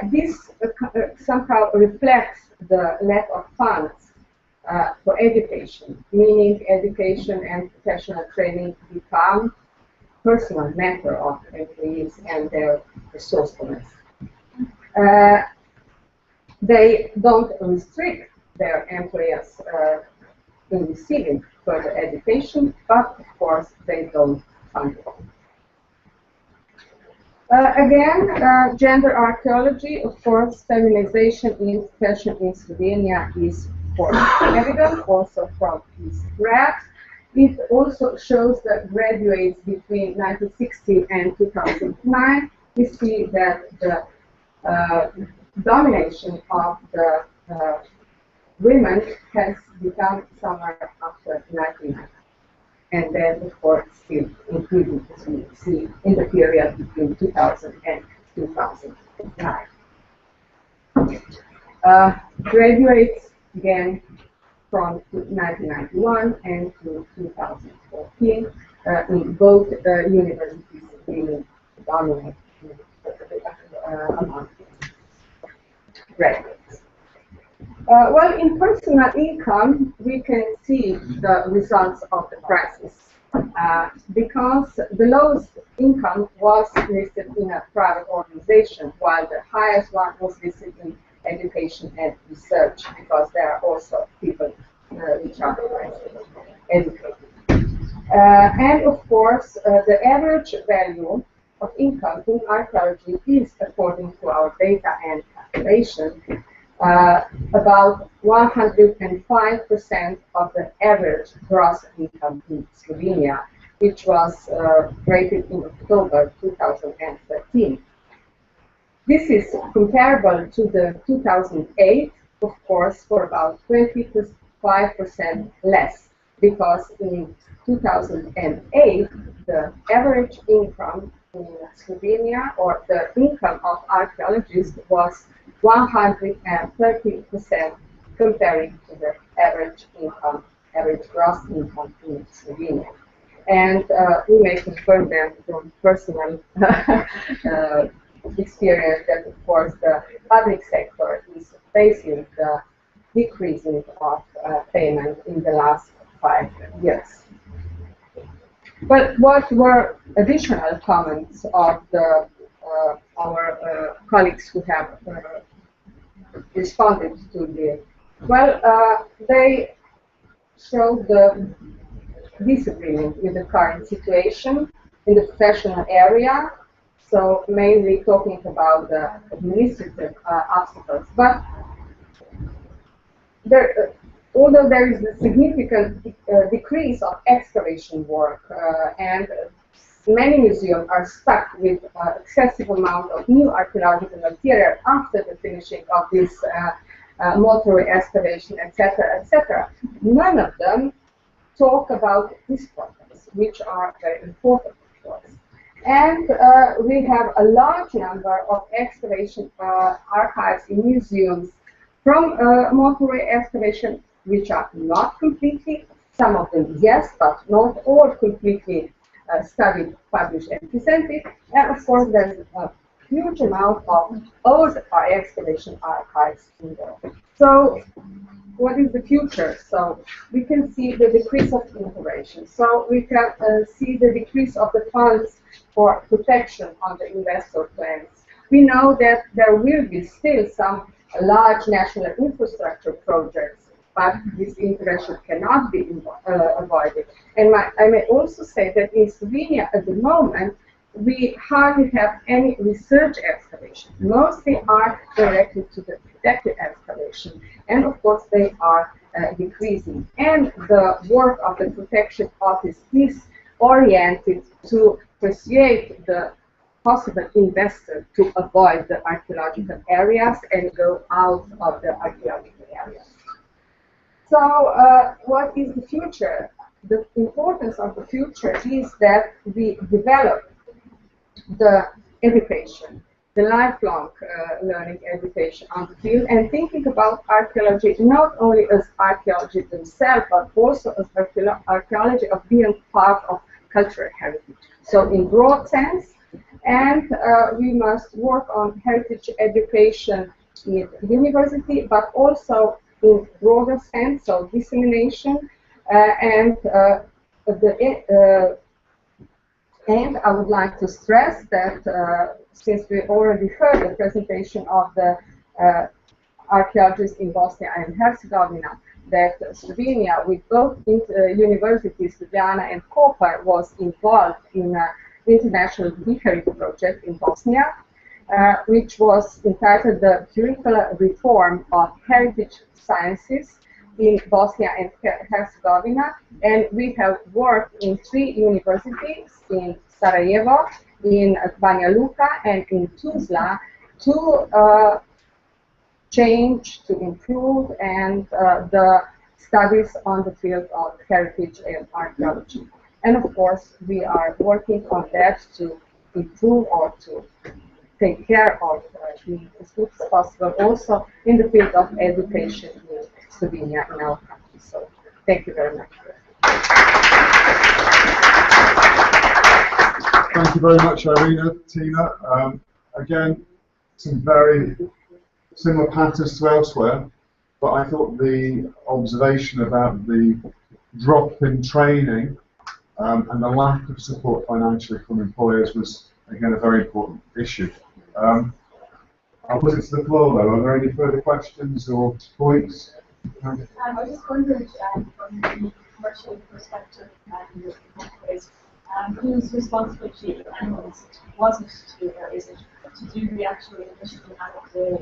This somehow reflects the lack of funds for education, meaning education and professional training become personal matter of employees and their resourcefulness. They don't restrict their employers in receiving further education, but of course they don't fund it. Again, gender archaeology, of course, feminization in profession in Slovenia is evident, also from this graph. It also shows that graduates between 1960 and 2009, we see that the domination of the women has become somewhere after 1990. And then, of course, still including, as we see, in the period between 2000 and 2009. Graduates again from 1991 and to 2014 in both universities being dominant among graduates. Well, in personal income, we can see the results of the crisis, because the lowest income was listed in a private organization, while the highest one was listed in education and research, because there are also people which are educated. And of course, the average value of income in archaeology is, according to our data and calculation, about 105% of the average gross income in Slovenia, which was rated in October 2013. This is comparable to the 2008, of course, for about 25% less, because in 2008, the average income in Slovenia, or the income of archaeologists, was 130% comparing to the average gross income in Slovenia. And we may confirm that from personal experienced that, of course, the public sector is facing the decreasing of payment in the last 5 years. But what were additional comments of the, our colleagues who have responded to the, well, they showed the disagreement with the current situation in the professional area, so mainly talking about the administrative obstacles. But there, although there is a significant decrease of excavation work and many museums are stuck with excessive amount of new archaeological material after the finishing of this motorway excavation, etc., none of them talk about these problems, which are very important, of course. And we have a large number of excavation archives in museums from motorway excavation, which are not completely, some of them yes, but not all completely studied, published, and presented. And of course, there's a huge amount of old excavation archives in there. So, what is the future? So, we can see the decrease of innovation. So, we can see the decrease of the funds for protection on the investor plans. We know that there will be still some large national infrastructure projects, but this intervention cannot be avoided. And I may also say that in Slovenia at the moment, we hardly have any research excavation. Mostly are directed to the protected excavation. And of course, they are decreasing. And the work of the protection office is oriented to persuade the possible investor to avoid the archaeological areas and go out of the archaeological areas. So, what is the future? The importance of the future is that we develop the education, the lifelong learning education on the field, and thinking about archaeology not only as archaeology themselves, but also as archaeology of being part of cultural heritage. So, in broad sense, and we must work on heritage education in university, but also in broader sense, so dissemination, and I would like to stress that since we already heard the presentation of the archaeologists in Bosnia and Herzegovina, that Slovenia, with both universities, Italiana and Koper, was involved in an international Bihari project in Bosnia, which was entitled the Curricular Reform of Heritage Sciences in Bosnia and Herzegovina, and we have worked in 3 universities, in Sarajevo, in Banja Luka, and in Tuzla, to change, to improve, and the studies on the field of heritage and archaeology. And of course, we are working on that to improve or to take care of being as good as possible, also in the field of education in Slovenia, in our country. So, thank you very much. Thank you very much, Irina, Tina. Again, some very similar patterns to elsewhere, but I thought the observation about the drop in training and the lack of support financially from employers was, again, a very important issue. I'll put it to the floor, though. Are there any further questions or points? I was just wondering, from the commercial perspective and your employees, whose responsibility was it to, or is it, to do the actual initial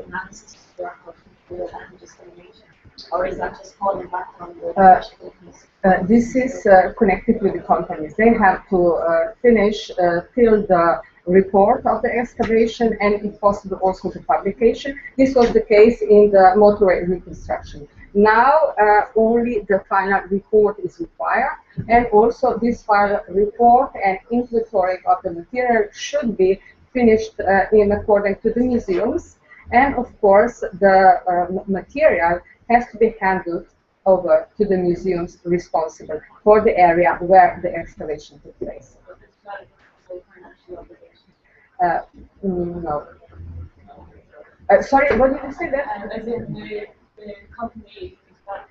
analysis of the archaeological and discrimination? Or is that just falling back from the commercial companies? This is connected with the companies. They have to finish till the report of the excavation and, if possible, also the publication. This was the case in the motorway reconstruction. Now, only the final report is required, and also this final report and inventory of the material should be finished in accordance to the museums, and of course, the material has to be handed over to the museums responsible for the area where the excavation took place. No. Sorry, what did you say there? As in the company that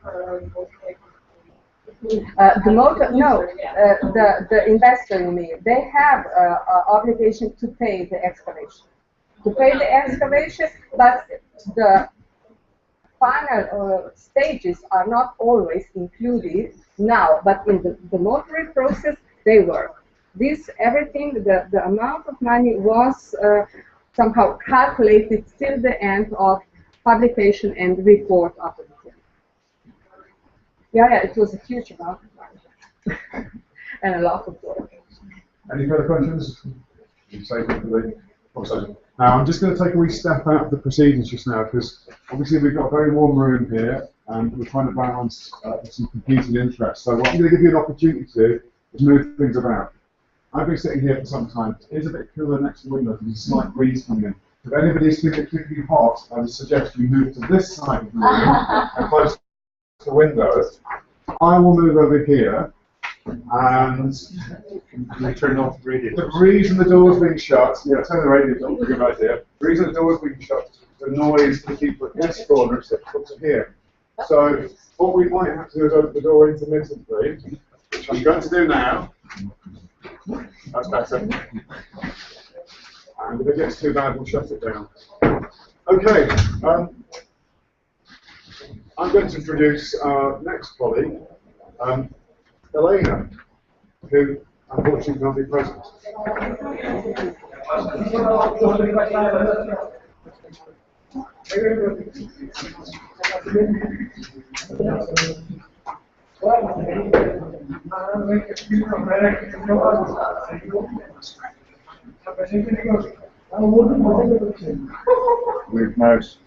The motor, no, the investor, you mean, they have obligation to pay the excavation. But the final stages are not always included now, but in the notary process, they were. Everything, the amount of money was somehow calculated till the end of publication and report of the material. Yeah, it was a huge amount of money and a lot of work. Any further questions? Now, I'm just going to take a wee step out of the proceedings just now, because obviously we've got a very warm room here, and we're trying to balance some competing interests. So what I'm going to give you an opportunity to do is move things about. I've been sitting here for some time. It is a bit cooler next to the window, there's a slight breeze coming in. If anybody's feeling particularly hot, I would suggest you move to this side of the room and close to the windows. I will move over here, and We turn off the radio. the reason the door's being shut, yeah, turn the radio off, good idea. The reason the door's being shut is the noise to the people at this corner is difficult to hear. So what we might have to do is open the door intermittently, which I'm going to do now. That's better. And if it gets too bad, we'll shut it down. Okay, I'm going to introduce our next colleague, Elena, who unfortunately can't be present. Weird mouse.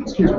Excuse me.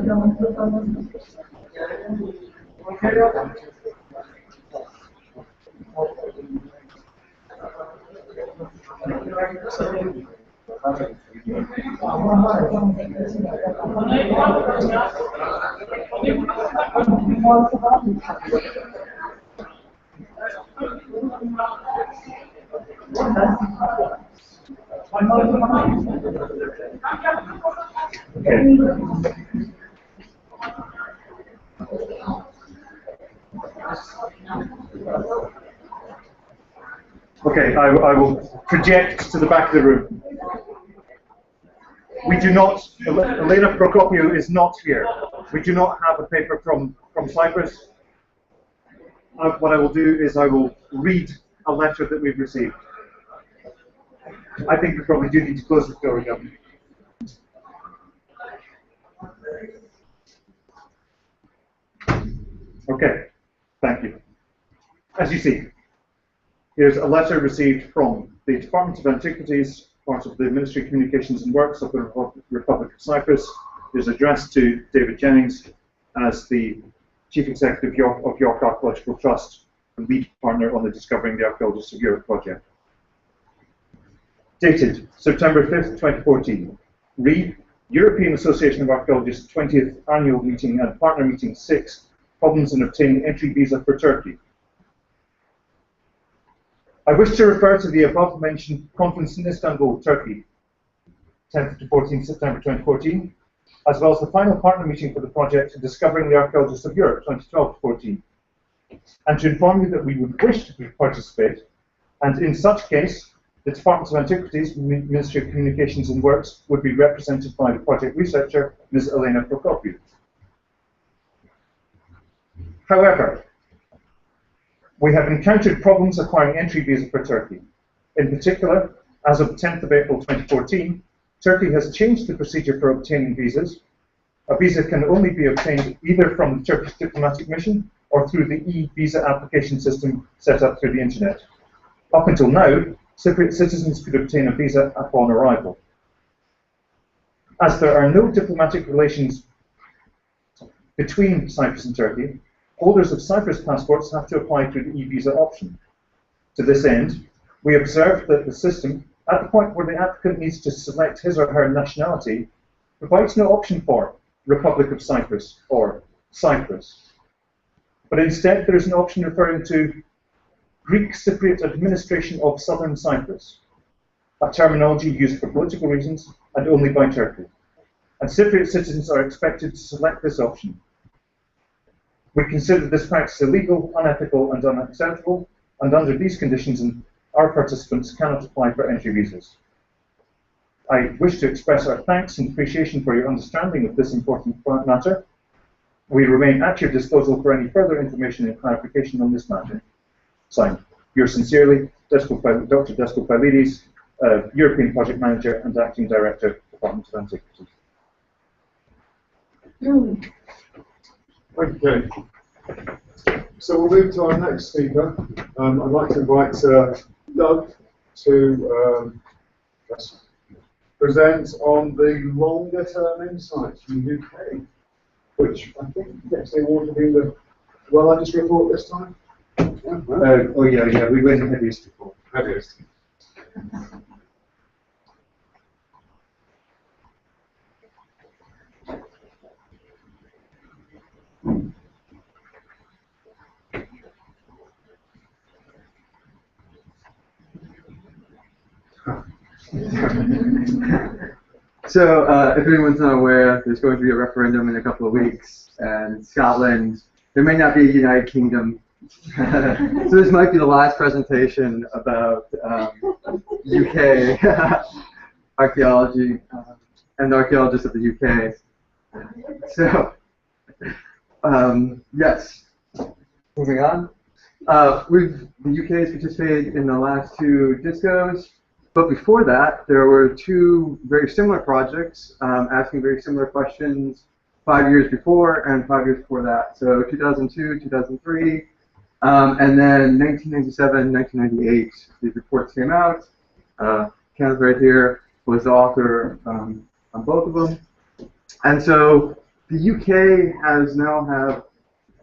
Okay, I will project to the back of the room. We do not, Elena Prokopiou is not here. We do not have a paper from Cyprus. What I will do is I will read a letter that we've received. I think we probably do need to close the door again. Okay, thank you. As you see, here's a letter received from the Department of Antiquities, part of the Ministry of Communications and Works of the Republic of Cyprus. It is addressed to David Jennings as the Chief Executive of York Archaeological Trust and lead partner on the Discovering the Archaeologists of Europe project. Dated September 5th, 2014. Read European Association of Archaeologists 20th Annual Meeting and Partner Meeting 6, Problems in Obtaining Entry Visa for Turkey. I wish to refer to the above-mentioned conference in Istanbul, Turkey, 10th to 14th September 2014, as well as the final partner meeting for the project Discovering the Archaeologists of Europe, 2012-14, and to inform you that we would wish to participate, and in such case, the Department of Antiquities, Ministry of Communications and Works, would be represented by the project researcher, Ms. Elena Prokopiou. However, we have encountered problems acquiring entry visa for Turkey. In particular, as of 10th of April 2014, Turkey has changed the procedure for obtaining visas. A visa can only be obtained either from the Turkish diplomatic mission or through the e-visa application system set up through the internet. Up until now, Cypriot citizens could obtain a visa upon arrival. As there are no diplomatic relations between Cyprus and Turkey, holders of Cyprus passports have to apply through the e-visa option. To this end, we observed that the system, at the point where the applicant needs to select his or her nationality, provides no option for Republic of Cyprus or Cyprus. But instead there is an option referring to Greek Cypriot administration of southern Cyprus, a terminology used for political reasons and only by Turkey. And Cypriot citizens are expected to select this option. We consider this practice illegal, unethical, and unacceptable, and under these conditions, our participants cannot apply for entry visas. I wish to express our thanks and appreciation for your understanding of this important matter. We remain at your disposal for any further information and clarification on this matter. Signed, yours sincerely, Dr. Desko Pylidis, European Project Manager and Acting Director, Department of Antiquities. Okay. So we'll move to our next speaker. I'd like to invite Doug to present on the longer term insights from the UK, which I think gets the award for being the largest report this time. Yeah, we went heaviest before. Heaviest. So, if anyone's not aware, there's going to be a referendum in a couple of weeks, and Scotland, there may not be a United Kingdom. So this might be the last presentation about UK archaeology and the archaeologists of the UK. So, yes, moving on. The UK has participated in the last two discos. But before that, there were two very similar projects asking very similar questions 5 years before and 5 years before that. So 2002, 2003, and then 1997, 1998, these reports came out. Kenneth right here was the author on both of them. And so the UK has now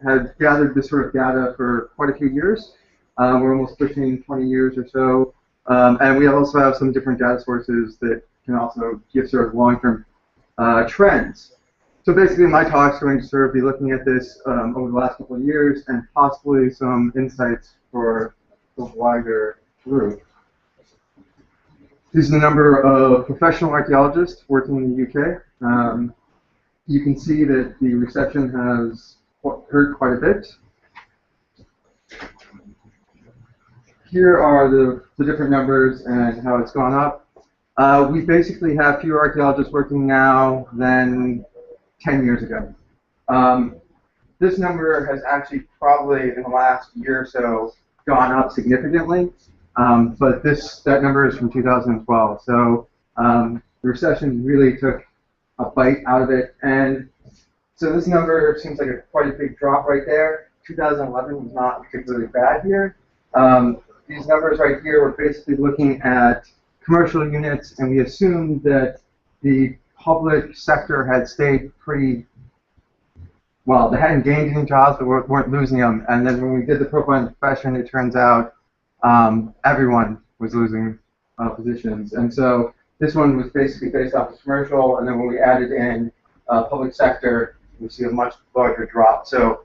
had gathered this sort of data for quite a few years. We're almost pushing 20 years or so. And we also have some different data sources that can also give sort of long-term trends. So basically my talk is going to sort of be looking at this over the last couple of years and possibly some insights for the wider group. This is the number of professional archaeologists working in the UK. You can see that the reception has hurt quite a bit. Here are the different numbers and how it's gone up. We basically have fewer archaeologists working now than 10 years ago. This number has actually probably in the last year or so gone up significantly, but that number is from 2012. So the recession really took a bite out of it, and so this number seems like quite a big drop right there. 2011 was not particularly bad here. These numbers right here, we're basically looking at commercial units, and we assumed that the public sector had stayed pretty well. They hadn't gained any jobs, but weren't losing them. And then when we did the profile of profession, it turns out everyone was losing positions. And so this one was basically based off of commercial, and then when we added in public sector, we see a much larger drop. So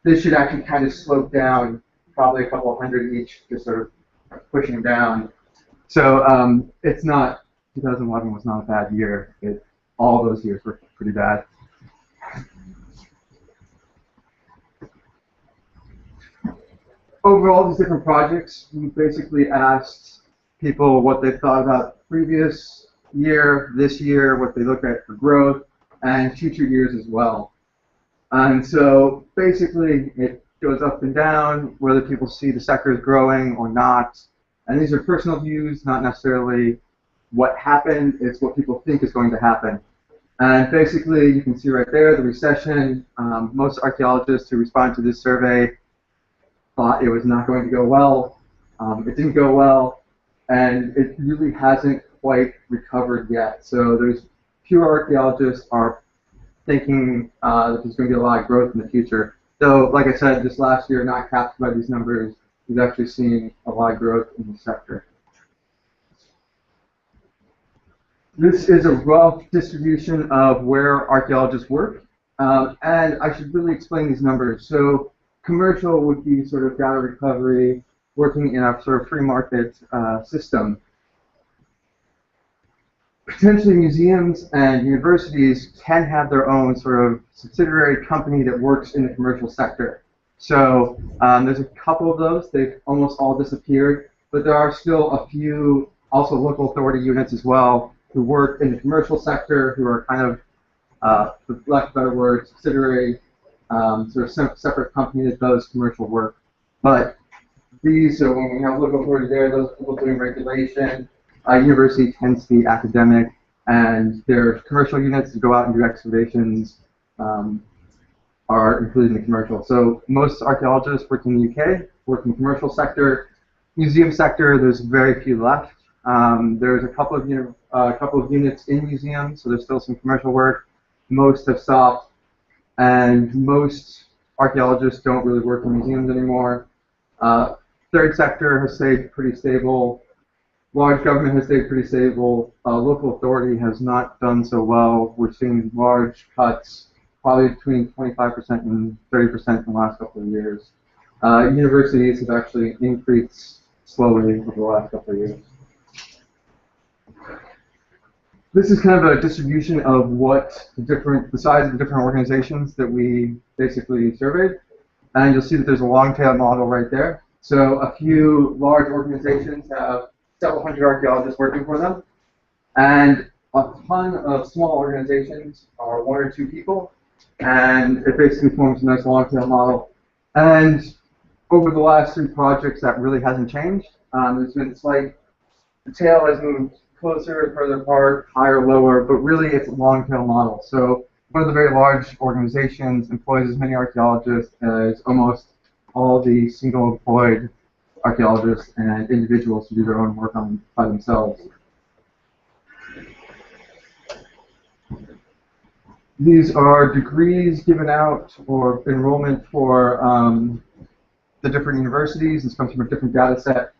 this should actually kind of slope down, probably a couple hundred each, just sort of pushing down. So it's not, 2011 was not a bad year. All those years were pretty bad. Overall, these different projects, we basically asked people what they thought about the previous year, this year, what they look at for growth, and future years as well. And so basically, it goes up and down, whether people see the sector is growing or not. And these are personal views, not necessarily what happened, it's what people think is going to happen. And basically, you can see right there, the recession, most archaeologists who responded to this survey thought it was not going to go well. It didn't go well, and it really hasn't quite recovered yet. So there's fewer archaeologists are thinking that there's going to be a lot of growth in the future. So, like I said, this last year, not captured by these numbers, we've actually seen a lot of growth in the sector. This is a rough distribution of where archaeologists work, and I should really explain these numbers. So, commercial would be sort of data recovery, working in a sort of free market system. Potentially museums and universities can have their own sort of subsidiary company that works in the commercial sector. So there's a couple of those. They've almost all disappeared, but there are still a few also local authority units as well who work in the commercial sector, who are kind of, for lack of a better word, subsidiary, sort of separate company that does commercial work. But these, so when we have local authority there, those people doing regulation, university tends to be academic, and their commercial units that go out and do excavations are included in the commercial. So most archaeologists work in the UK, work in the commercial sector. Museum sector, there's very few left. There's a couple of units in museums, so there's still some commercial work. Most have stopped, and most archaeologists don't really work in museums anymore. Third sector has stayed pretty stable. Large government has stayed pretty stable. Local authority has not done so well. We're seeing large cuts, probably between 25% and 30% in the last couple of years. Universities have actually increased slowly over the last couple of years. This is kind of a distribution of what the size of the different organizations that we basically surveyed. And you'll see that there's a long tail model right there. So a few large organizations have several hundred archaeologists working for them. And a ton of small organizations are one or two people. And it basically forms a nice long tail model. And over the last three projects, that really hasn't changed. There's been slight, the tail has moved closer, further apart, higher, lower, but really it's a long tail model. So one of the very large organizations employs as many archaeologists as almost all the single employed archaeologists and individuals who do their own work by themselves. These are degrees given out or enrollment for the different universities. This comes from a different data set.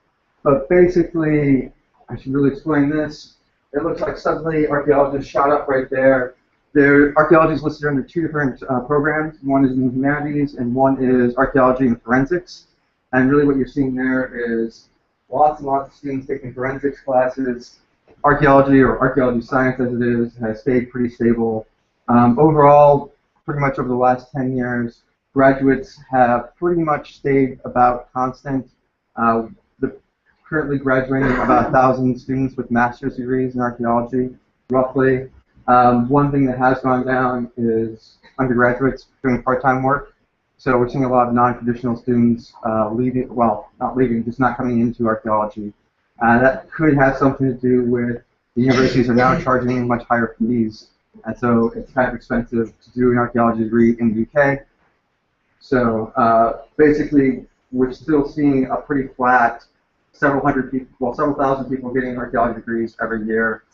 But basically, I should really explain this. It looks like suddenly archaeologists shot up right there. Archaeology is listed under two different programs. One is in the humanities, and one is archaeology and forensics. And really what you're seeing there is lots and lots of students taking forensics classes. Archaeology, or archaeology science as it is, has stayed pretty stable. Overall, pretty much over the last 10 years, graduates have pretty much stayed about constant. Currently graduating about 1,000 students with master's degrees in archaeology, roughly. One thing that has gone down is undergraduates doing part-time work. So we're seeing a lot of non-traditional students leaving, well, not leaving, just not coming into archaeology. That could have something to do with the universities are now charging much higher fees. And so it's kind of expensive to do an archaeology degree in the UK. So basically, we're still seeing a pretty flat several thousand people getting archaeology degrees every year.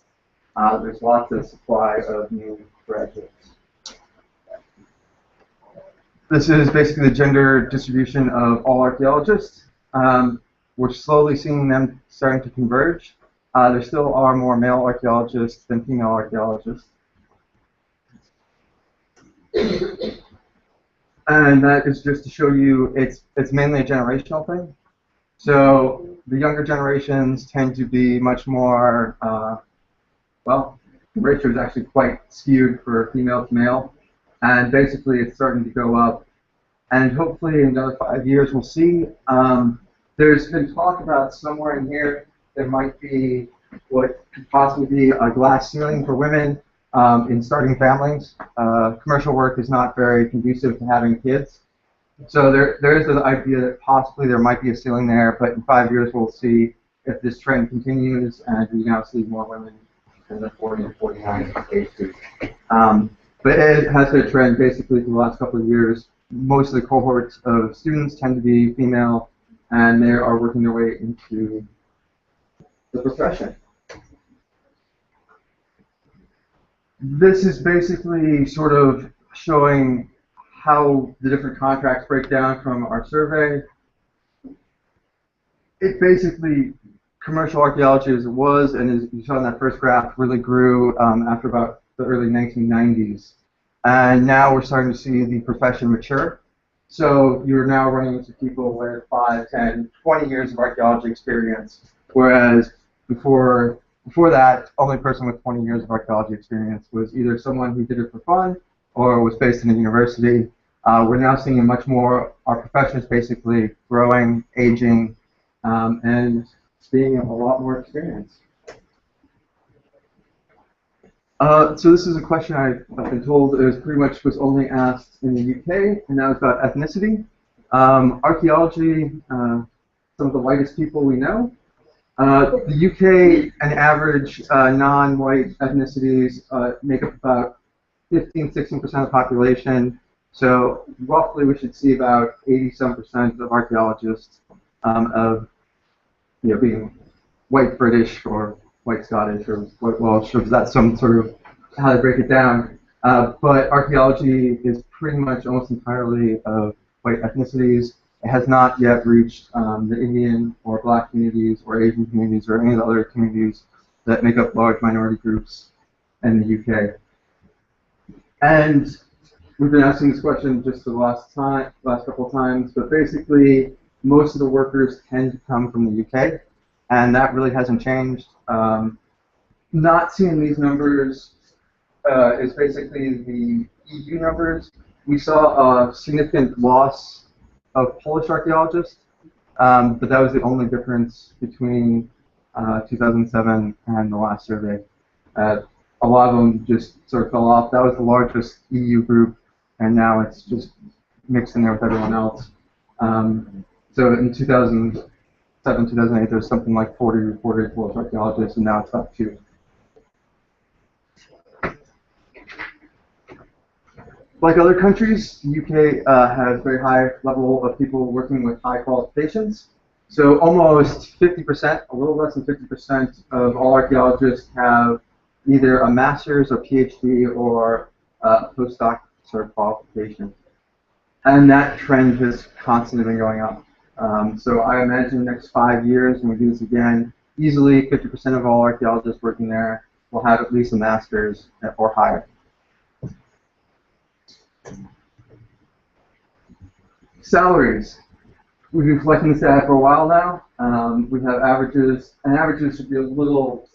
There's lots of supply of new graduates. This is basically the gender distribution of all archaeologists. We're slowly seeing them starting to converge. There still are more male archaeologists than female archaeologists. And that is just to show you it's mainly a generational thing. So the younger generations tend to be much more, well, the ratio is actually quite skewed for female to male. And basically it's starting to go up. And hopefully in another 5 years we'll see. There's been talk about somewhere in here there might be what could possibly be a glass ceiling for women in starting families. Commercial work is not very conducive to having kids. So there is the idea that possibly there might be a ceiling there, but in 5 years we'll see if this trend continues and we now see more women in the 40 to 49 age group. But it has been a trend basically for the last couple of years. Most of the cohorts of students tend to be female, and they are working their way into the profession. This is basically sort of showing how the different contracts break down from our survey. It basically, commercial archaeology as it was, and as you saw in that first graph, really grew after about the early 1990s. And now we're starting to see the profession mature. So you're now running into people with 5, 10, 20 years of archaeology experience, whereas before that, only person with 20 years of archaeology experience was either someone who did it for fun or was based in a university. We're now seeing much more, our profession is basically growing, aging, and seeing a lot more experience. So this is a question I've been told was only asked in the UK, and that was about ethnicity. Archaeology, some of the whitest people we know. The UK, an average non-white ethnicities make up about 15–16% of the population. So roughly we should see about 80-some% of archaeologists of being white British or white Scottish or white Welsh, or that's some sort of how they break it down. But archaeology is pretty much almost entirely of white ethnicities. It has not yet reached the Indian or Black communities or Asian communities or any of the other communities that make up large minority groups in the UK. And we've been asking this question just the last couple of times, but basically most of the workers tend to come from the UK, and that really hasn't changed. Not seeing these numbers is basically the EU numbers. We saw a significant loss of Polish archaeologists, but that was the only difference between 2007 and the last survey. A lot of them just sort of fell off. That was the largest EU group, and now it's just mixed in there with everyone else. So in 2007, 2008, there was something like 40 reported Polish archaeologists, and now it's about 2. Like other countries, the UK has a very high level of people working with high qualifications. So almost 50%, a little less than 50% of all archaeologists have either a master's or PhD or a postdoc sort of qualification. And that trend has constantly been going up. So I imagine in the next 5 years, when we do this again, easily 50% of all archaeologists working there will have at least a master's or higher. Salaries. We've been collecting this data for a while now. We have averages, and averages should be a little,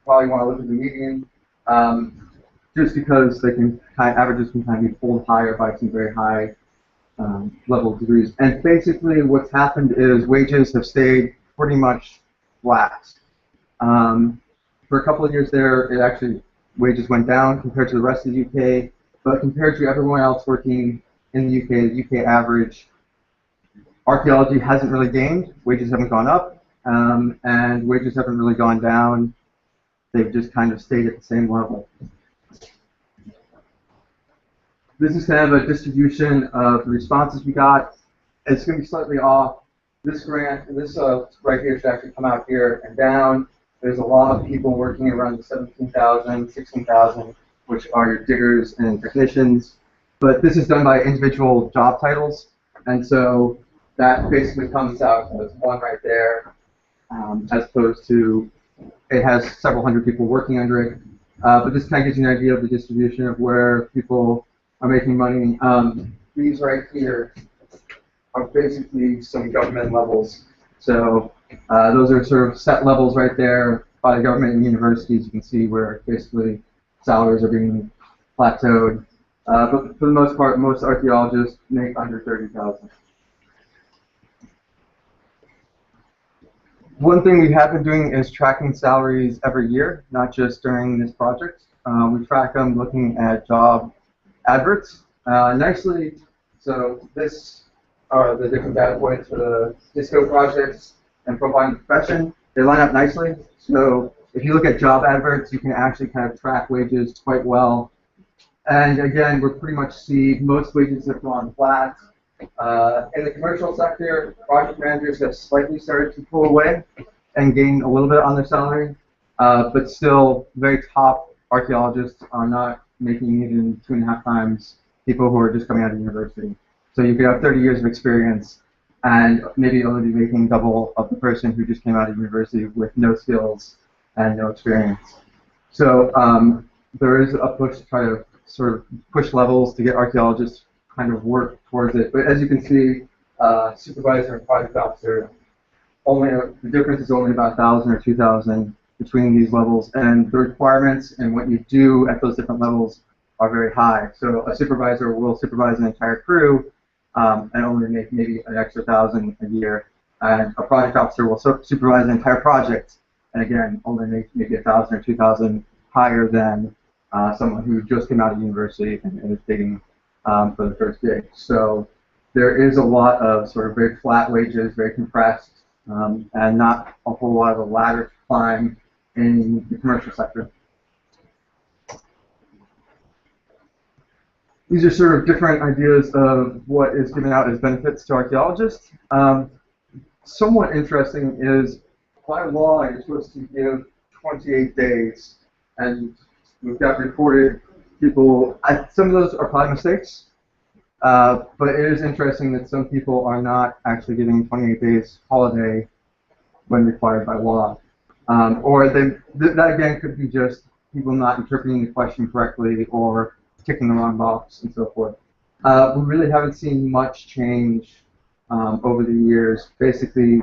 probably want to look at the median, just because they can averages can kind of be pulled higher by some very high level degrees. And basically what's happened is wages have stayed pretty much flat. For a couple of years there, wages went down compared to the rest of the UK. But compared to everyone else working in the UK average, archaeology hasn't really gained, wages haven't gone up, and wages haven't really gone down. They've just kind of stayed at the same level. This is kind of a distribution of the responses we got. It's going to be slightly off. This right here should actually come out here and down. There's a lot of people working around the 17,000, 16,000. Which are your diggers and technicians, but this is done by individual job titles, and so that basically comes out as one right there, as opposed to it has several hundred people working under it. But this kind of gives you an idea of the distribution of where people are making money. These right here are basically some government levels, so those are sort of set levels right there by the government and universities. You can see where basically salaries are being plateaued, but for the most part, most archaeologists make under 30,000. One thing we have been doing is tracking salaries every year, not just during this project. We track them looking at job adverts nicely. So this are the different data points for the DISCO projects and profiling the profession. They line up nicely. So if you look at job adverts, you can actually kind of track wages quite well. And again, we're pretty much see most wages have gone flat. In the commercial sector, project managers have slightly started to pull away and gain a little bit on their salary, but still very top archaeologists are not making even 2.5 times people who are just coming out of university. So you could have 30 years of experience and maybe only be making double of the person who just came out of university with no skills and no experience. So there is a push to try to sort of push levels to get archaeologists kind of work towards it. But as you can see, supervisor and project officer, the difference is only about 1,000 or 2,000 between these levels, and the requirements and what you do at those different levels are very high. So a supervisor will supervise an entire crew and only make maybe an extra 1,000 a year, and a project officer will supervise an entire project, and again, only make maybe 1,000 or 2,000 higher than someone who just came out of university and is digging for the first gig. So there is a lot of sort of very flat wages, very compressed, and not a whole lot of a ladder to climb in the commercial sector. These are sort of different ideas of what is given out as benefits to archaeologists. Somewhat interesting is, by law, you're supposed to give 28 days, and we've got reported people, some of those are probably mistakes, but it is interesting that some people are not actually giving 28 days holiday when required by law. Or that again could be just people not interpreting the question correctly or ticking the wrong box and so forth. We really haven't seen much change over the years. Basically,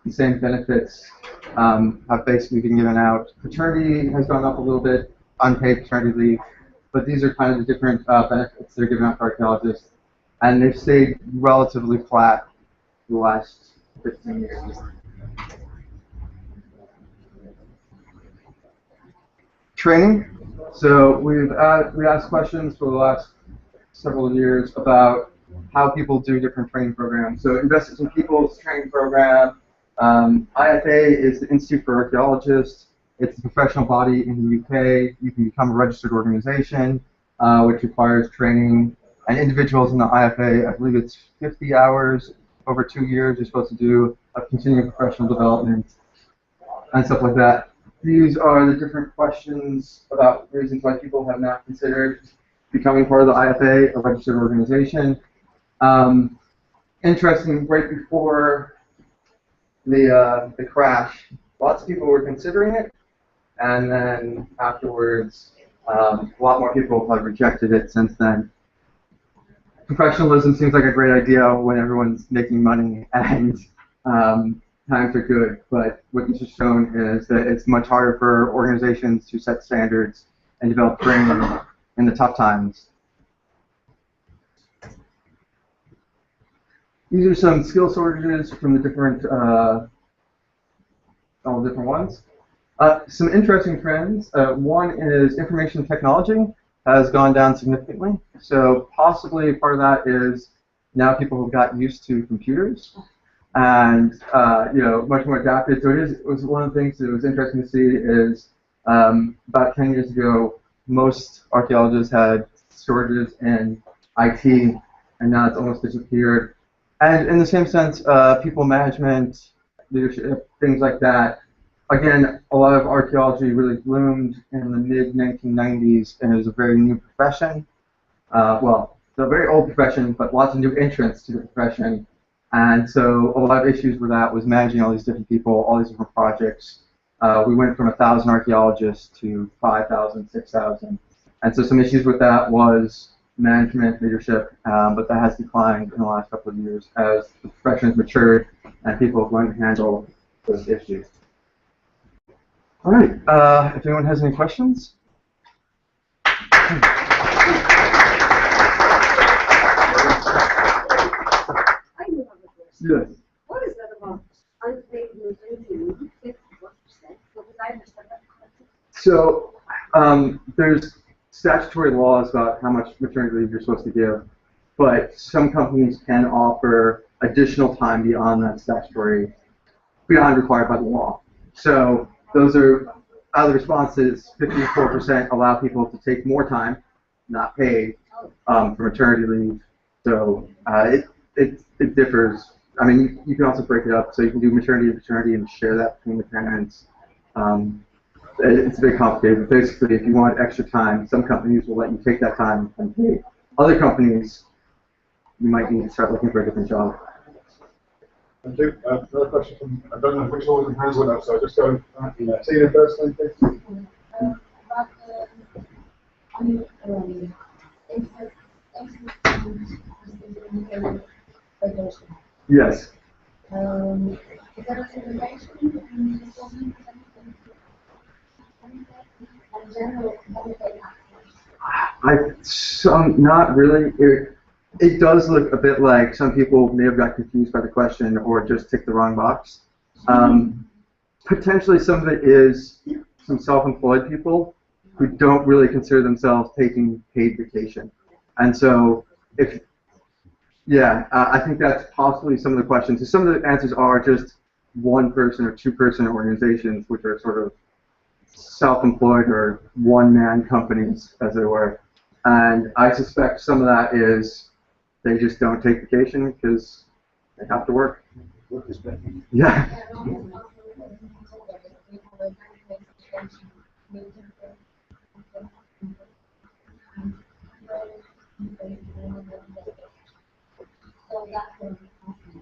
the same benefits have basically been given out. Paternity has gone up a little bit, unpaid paternity leave, but these are kind of the different benefits that are given out to archaeologists, and they've stayed relatively flat for the last 15 years. Training. So we asked questions for the last several years about how people do different training programs. So Investors in People's training program. IFA is the Institute for Archaeologists. It's a professional body in the UK. You can become a registered organization, which requires training. And individuals in the IFA, I believe it's 50 hours over 2 years. You're supposed to do a continuing professional development and stuff like that. These are the different questions about reasons why people have not considered becoming part of the IFA, a registered organization. Interesting, right before the crash, lots of people were considering it, and then afterwards, a lot more people have rejected it since then. Professionalism seems like a great idea when everyone's making money and times are good, but what this has shown is that it's much harder for organizations to set standards and develop training in the tough times. These are some skill shortages from the different, all the different ones. Some interesting trends. One is information technology has gone down significantly. So possibly part of that is now people have gotten used to computers and much more adapted. So it was one of the things that was interesting to see is about 10 years ago, most archaeologists had shortages in IT, and now it's almost disappeared. And in the same sense, people management, leadership, things like that. Again, a lot of archaeology really bloomed in the mid-1990s, and it was a very new profession. Well, it's a very old profession, but lots of new entrants to the profession. And so a lot of issues with that was managing all these different people, all these different projects. We went from 1,000 archaeologists to 5,000, 6,000. And so some issues with that was management, leadership, but that has declined in the last couple of years as the profession has matured and people are going to handle those issues. All right, if anyone has any questions? Yes. What is that about unpaid maternity leave? 51%? What did I understand that correctly? So there's statutory laws about how much maternity leave you're supposed to give, but some companies can offer additional time beyond that statutory, beyond required by the law. So those are, out of the responses, 54% allow people to take more time, not paid, for maternity leave. So it differs. I mean, you can also break it up, so you can do maternity and paternity and share that between the parents. It's a bit complicated, but basically, if you want extra time, some companies will let you take that time and pay. Other companies, you might need to start looking for a different job. Thank you. Another question from, I don't know which order the hands went up, so I'll just go Tina first, thank you. Yes. Is there a relation between the government and general public Not really. It does look a bit like some people may have got confused by the question or just ticked the wrong box. Potentially some of it is some self-employed people who don't really consider themselves taking paid vacation. And so I think that's possibly some of the questions. So some of the answers are just one-person or two-person organizations, which are sort of self-employed or one-man companies, as it were. And I suspect some of that is they just don't take vacation because they have to work. Yeah.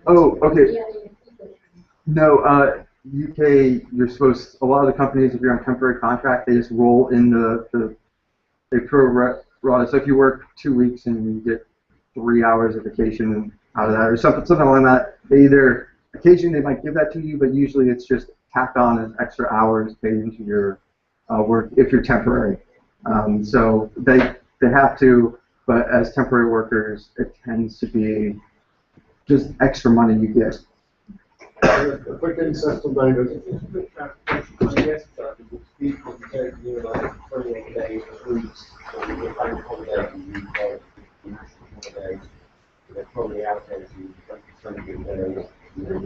Oh, okay. No, UK, you're supposed, a lot of the companies, if you're on temporary contract, they just roll in they pro rata. So if you work 2 weeks and you get 3 hours of vacation out of that, or something like that, they either, occasionally they might give that to you, but usually it's just tacked on as extra hours paid into your work if you're temporary. So they have to, but as temporary workers, it tends to be just extra money you get. A quick insight from David. People take you like 28 days or weeks, so you get bank holiday in the UK, national holiday, they're probably allocated 20 days, and then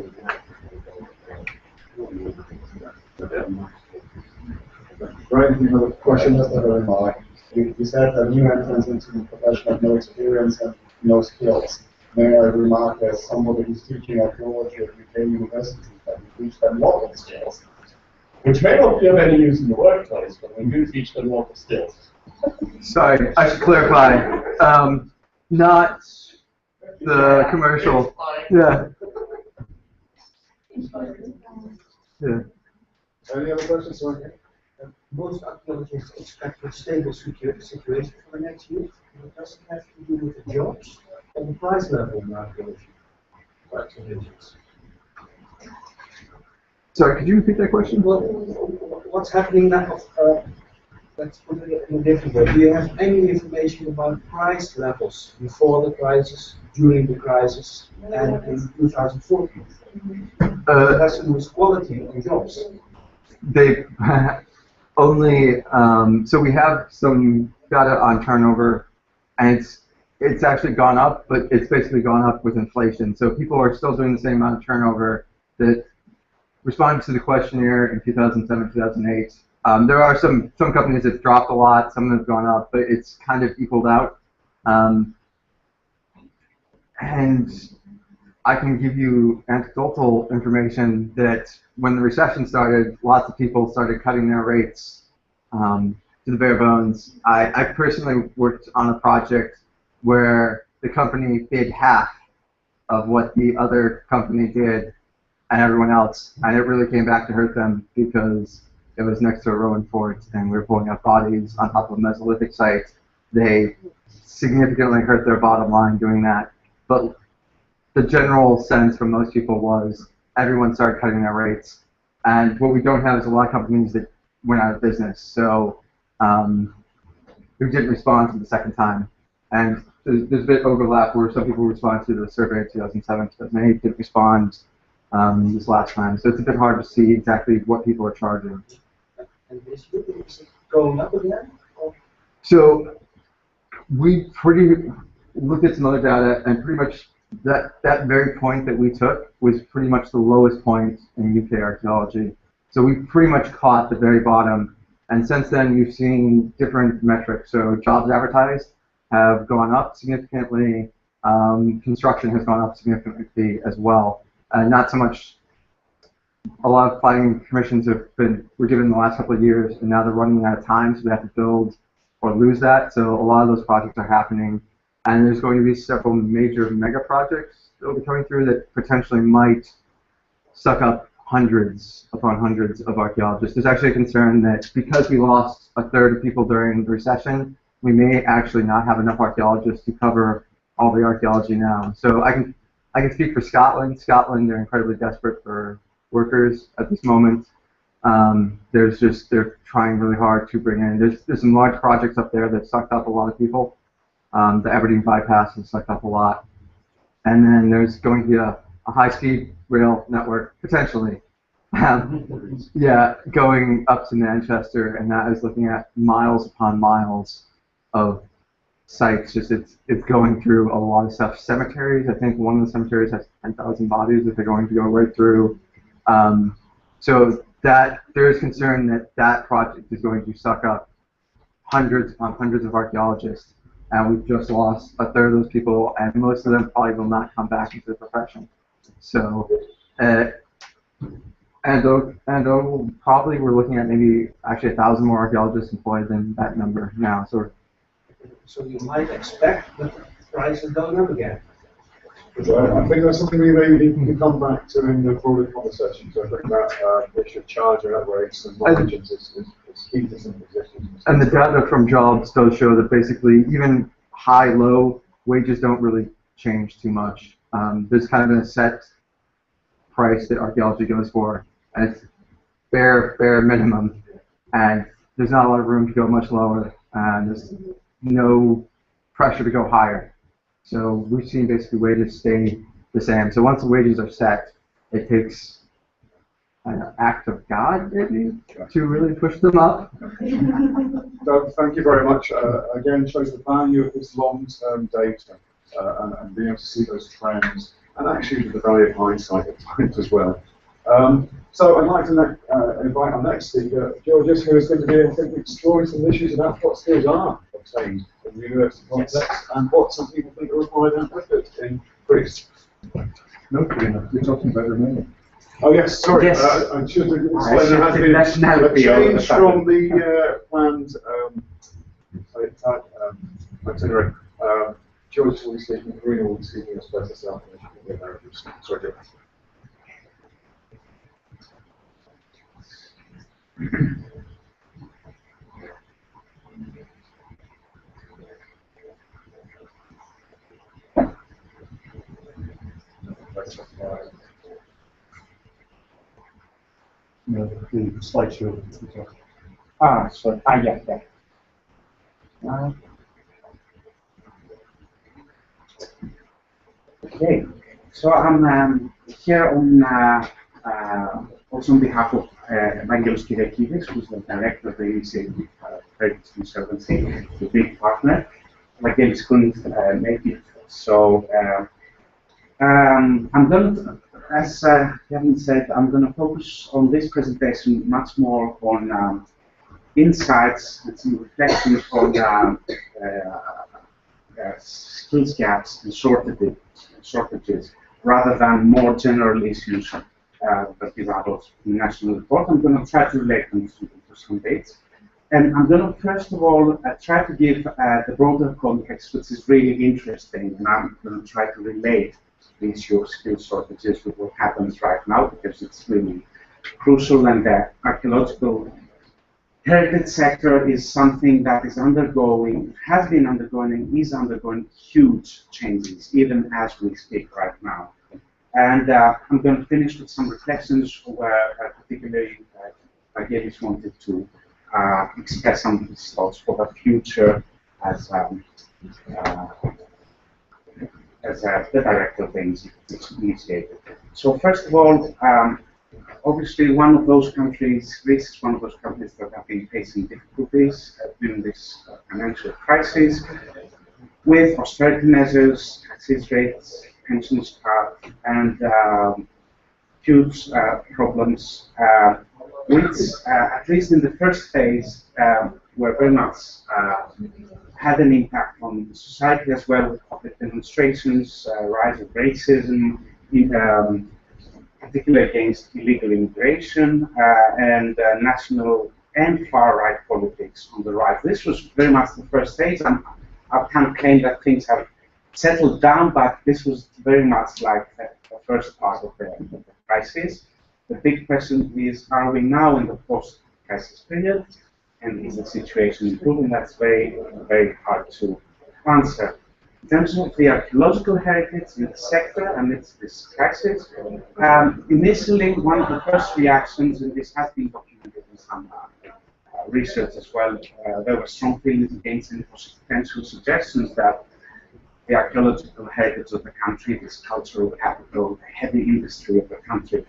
you Brian, you have a question? Just a remark. You said that new entrants into the profession have no experience and no skills. May I remark as somebody who's teaching archaeology at UK universities that we teach them local skills, which may not be of any use in the workplace, but we do teach them local skills. Sorry, I should clarify. Not the commercial. Yeah. Yeah. Any other questions? Most archaeologists expect a stable situation for the next year. Does it have to do with the jobs and the price level in archaeology? Sorry, could you repeat that question? Well, what's happening now? Let's put it in a different way. Do you have any information about price levels before the crisis, during the crisis, and in 2014? It has to do with quality of jobs. They only so we have some data on turnover, and it's actually gone up, but it's basically gone up with inflation. So people are still doing the same amount of turnover that responded to the questionnaire in 2007, 2008. There are some companies that dropped a lot, some have gone up, but it's kind of equaled out. And I can give you anecdotal information that when the recession started, lots of people started cutting their rates to the bare bones. I personally worked on a project where the company bid half of what the other company did and everyone else, and it really came back to hurt them because it was next to a Roman fort and we were pulling up bodies on top of a Mesolithic site. They significantly hurt their bottom line doing that. But the general sense from most people was everyone started cutting their rates. And what we don't have is a lot of companies that went out of business. So who didn't respond to the second time. And there's a bit of overlap where some people responded to the survey in 2007, 2008, didn't respond this last time. So it's a bit hard to see exactly what people are charging. And is it going up again? So we looked at some other data, and pretty much that very point that we took was pretty much the lowest point in UK archaeology. So we pretty much caught the very bottom, and since then you've seen different metrics. So jobs advertised have gone up significantly. Construction has gone up significantly as well. Not so much. A lot of planning commissions were given in the last couple of years, and now they're running out of time, so they have to build or lose that. So a lot of those projects are happening, and there's going to be several major mega projects that will be coming through that potentially might suck up hundreds upon hundreds of archaeologists. There's actually a concern that because we lost a third of people during the recession, we may actually not have enough archaeologists to cover all the archaeology now. So I can speak for Scotland. Scotland, they're incredibly desperate for workers at this moment. They're trying really hard to bring in. There's some large projects up there that sucked up a lot of people. The Aberdeen bypass has sucked up a lot. And then there's going to be a high-speed rail network, potentially. Yeah, going up to Manchester, and that is looking at miles upon miles of sites. Just it's going through a lot of stuff. Cemeteries, I think one of the cemeteries has 10,000 bodies that they're going to go right through. So that there is concern that that project is going to suck up hundreds upon hundreds of archaeologists, and we've just lost a third of those people, and most of them probably will not come back into the profession. So, probably we're looking at maybe actually 1,000 more archaeologists employed than that number now. So you might expect that the prices going up again. I think that's something we maybe can come back to in the broader conversation. So I think that they should charge or rates and margins is key to some positions. And the data from jobs does show that basically even high-low wages don't really change too much. There's kind of a set price that archaeology goes for, and it's bare minimum, and there's not a lot of room to go much lower, and there's no pressure to go higher. So we've seen basically wages stay the same. So once the wages are set, it takes an act of God, maybe, to really push them up. Doug, thank you very much. Again, shows the value of this long-term data and being able to see those trends, and actually the value of hindsight at times as well. So I'd like to invite our next speaker, Georgios, who is going to be, I think, exploring some issues about what skills are obtained in the university context and what some people think are required and effort in Greece. No, you're talking about Romania. Oh yes, sorry. Yes. I should have explained there has been nationality a change from the planned itinerary. George will be speaking, Karina will be speaking as well as herself. Sorry, George. No, the slideshow. Yeah. Okay, so I'm here on also on behalf of Evangelos Kyriakidis, who's the director of the Initiative Credit Conservancy, the big partner. Evangelos couldn't make it, so I'm going to, as Kevin said, I'm going to focus on this presentation much more on insights and some reflections on skills gaps and shortages, rather than more general issues that develop in the national report. I'm going to try to relate them to some dates. And I'm going to, first of all, try to give the broader context, which is really interesting, and I'm going to try to relate the issue of skills shortages with what happens right now, because it's really crucial, and the archaeological heritage sector is something that is undergoing, has been undergoing, and is undergoing huge changes, even as we speak right now. And I'm going to finish with some reflections where particularly Evangelos wanted to express some of his thoughts for the future as the director of the initiative. So first of all, obviously one of those countries, Greece is one of those countries that have been facing difficulties during this financial crisis, with austerity measures, taxes rates, pensions cut, and huge problems, which at least in the first phase were very much had an impact on the society as well, with public demonstrations, rise of racism, particularly against illegal immigration, and national and far-right politics on the right. This was very much the first stage. I can't claim that things have settled down, but this was very much like the first part of the crisis. The big question is, are we now in the post-crisis period? and is the situation improving? That's very, very hard to answer. In terms of the archaeological heritage in the sector amidst this crisis, initially one of the first reactions, and this has been documented in some research as well, there were strong feelings against any potential suggestions that the archaeological heritage of the country, this cultural capital, the heavy industry of the country,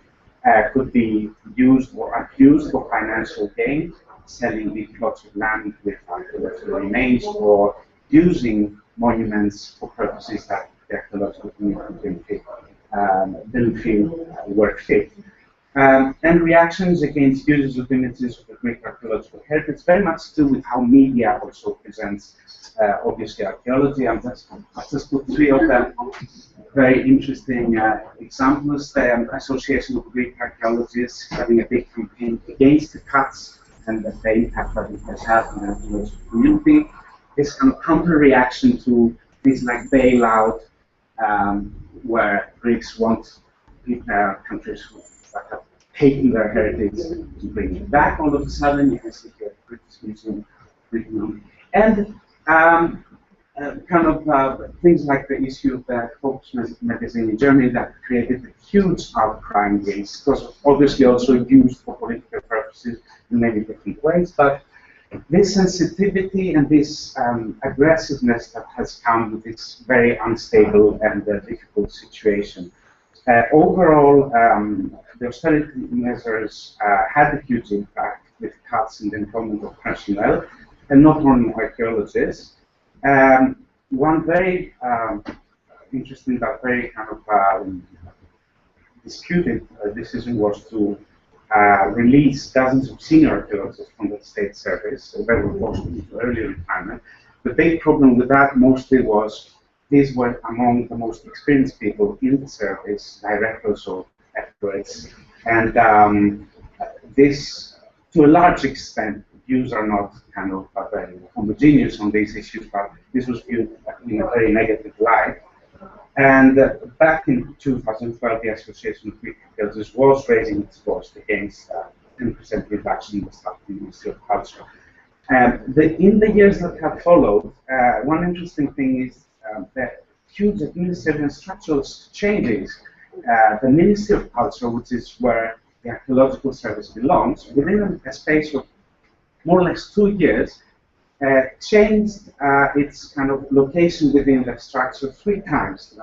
could be used or abused for financial gain, selling big plots of land with archaeological remains, or using monuments for purposes that the archaeological community didn't feel were fit. And reactions against uses of images of the Greek archaeological heritage very much to do with how media also presents, obviously, archaeology. I've just put three of them very interesting examples. The Association of Greek Archaeologists having a big campaign against the cuts and the impact that it has had on the archaeological community. This kind of counter-reaction to things like bailout, where Greeks want countries that have taken their heritage to bring it back all of a sudden. You can see here British Museum, and kind of things like the issue of the Focus magazine in Germany that created a huge outcry in Greece, because obviously also used for political purposes in many different ways. But this sensitivity and this aggressiveness that has come with this very unstable and difficult situation. Overall, the austerity measures had a huge impact with cuts in the employment of personnel, and not only archaeologists. One very interesting but very kind of disputed decision was to release dozens of senior archaeologists from the state service, so they were forced into early retirement. The big problem with that mostly was these were among the most experienced people in the service, directors of efforts, and this, to a large extent, views are not kind of very homogeneous on these issues, but this was viewed in a very negative light. And back in 2012, the Association of Greek Archaeologists was raising its voice against 10% reduction in the staff in the Ministry of Culture. In the years that have followed, one interesting thing is that huge administrative and structural changes. The Ministry of Culture, which is where the Archaeological Service belongs, within a space of more or less 2 years, changed its kind of location within the structure 3 times.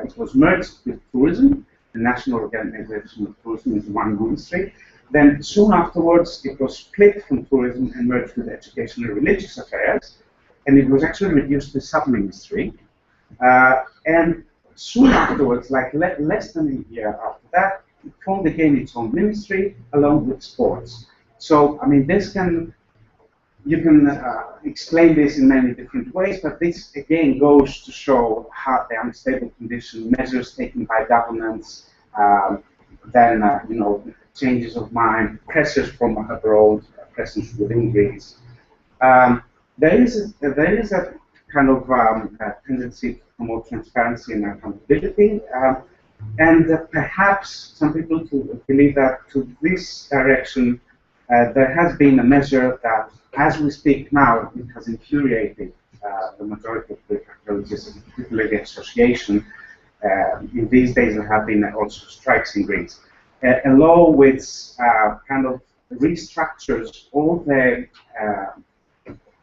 It was merged with tourism, the National Organization of Tourism is one ministry. Then soon afterwards, it was split from tourism and merged with education and religious affairs, and it was actually reduced to sub-ministry. And soon afterwards, like less than a year after that, it formed again its own ministry along with sports. So, I mean, you can explain this in many different ways, but this again goes to show how the unstable condition, measures taken by governments, then you know, changes of mind, pressures from abroad, pressures within Greece. There is a kind of tendency to promote transparency and accountability, and perhaps some people believe that to this direction there has been a measure that, as we speak now, it has infuriated the majority of the archaeologists, particularly the association. In these days, there have been also strikes in Greece. A law which kind of restructures all the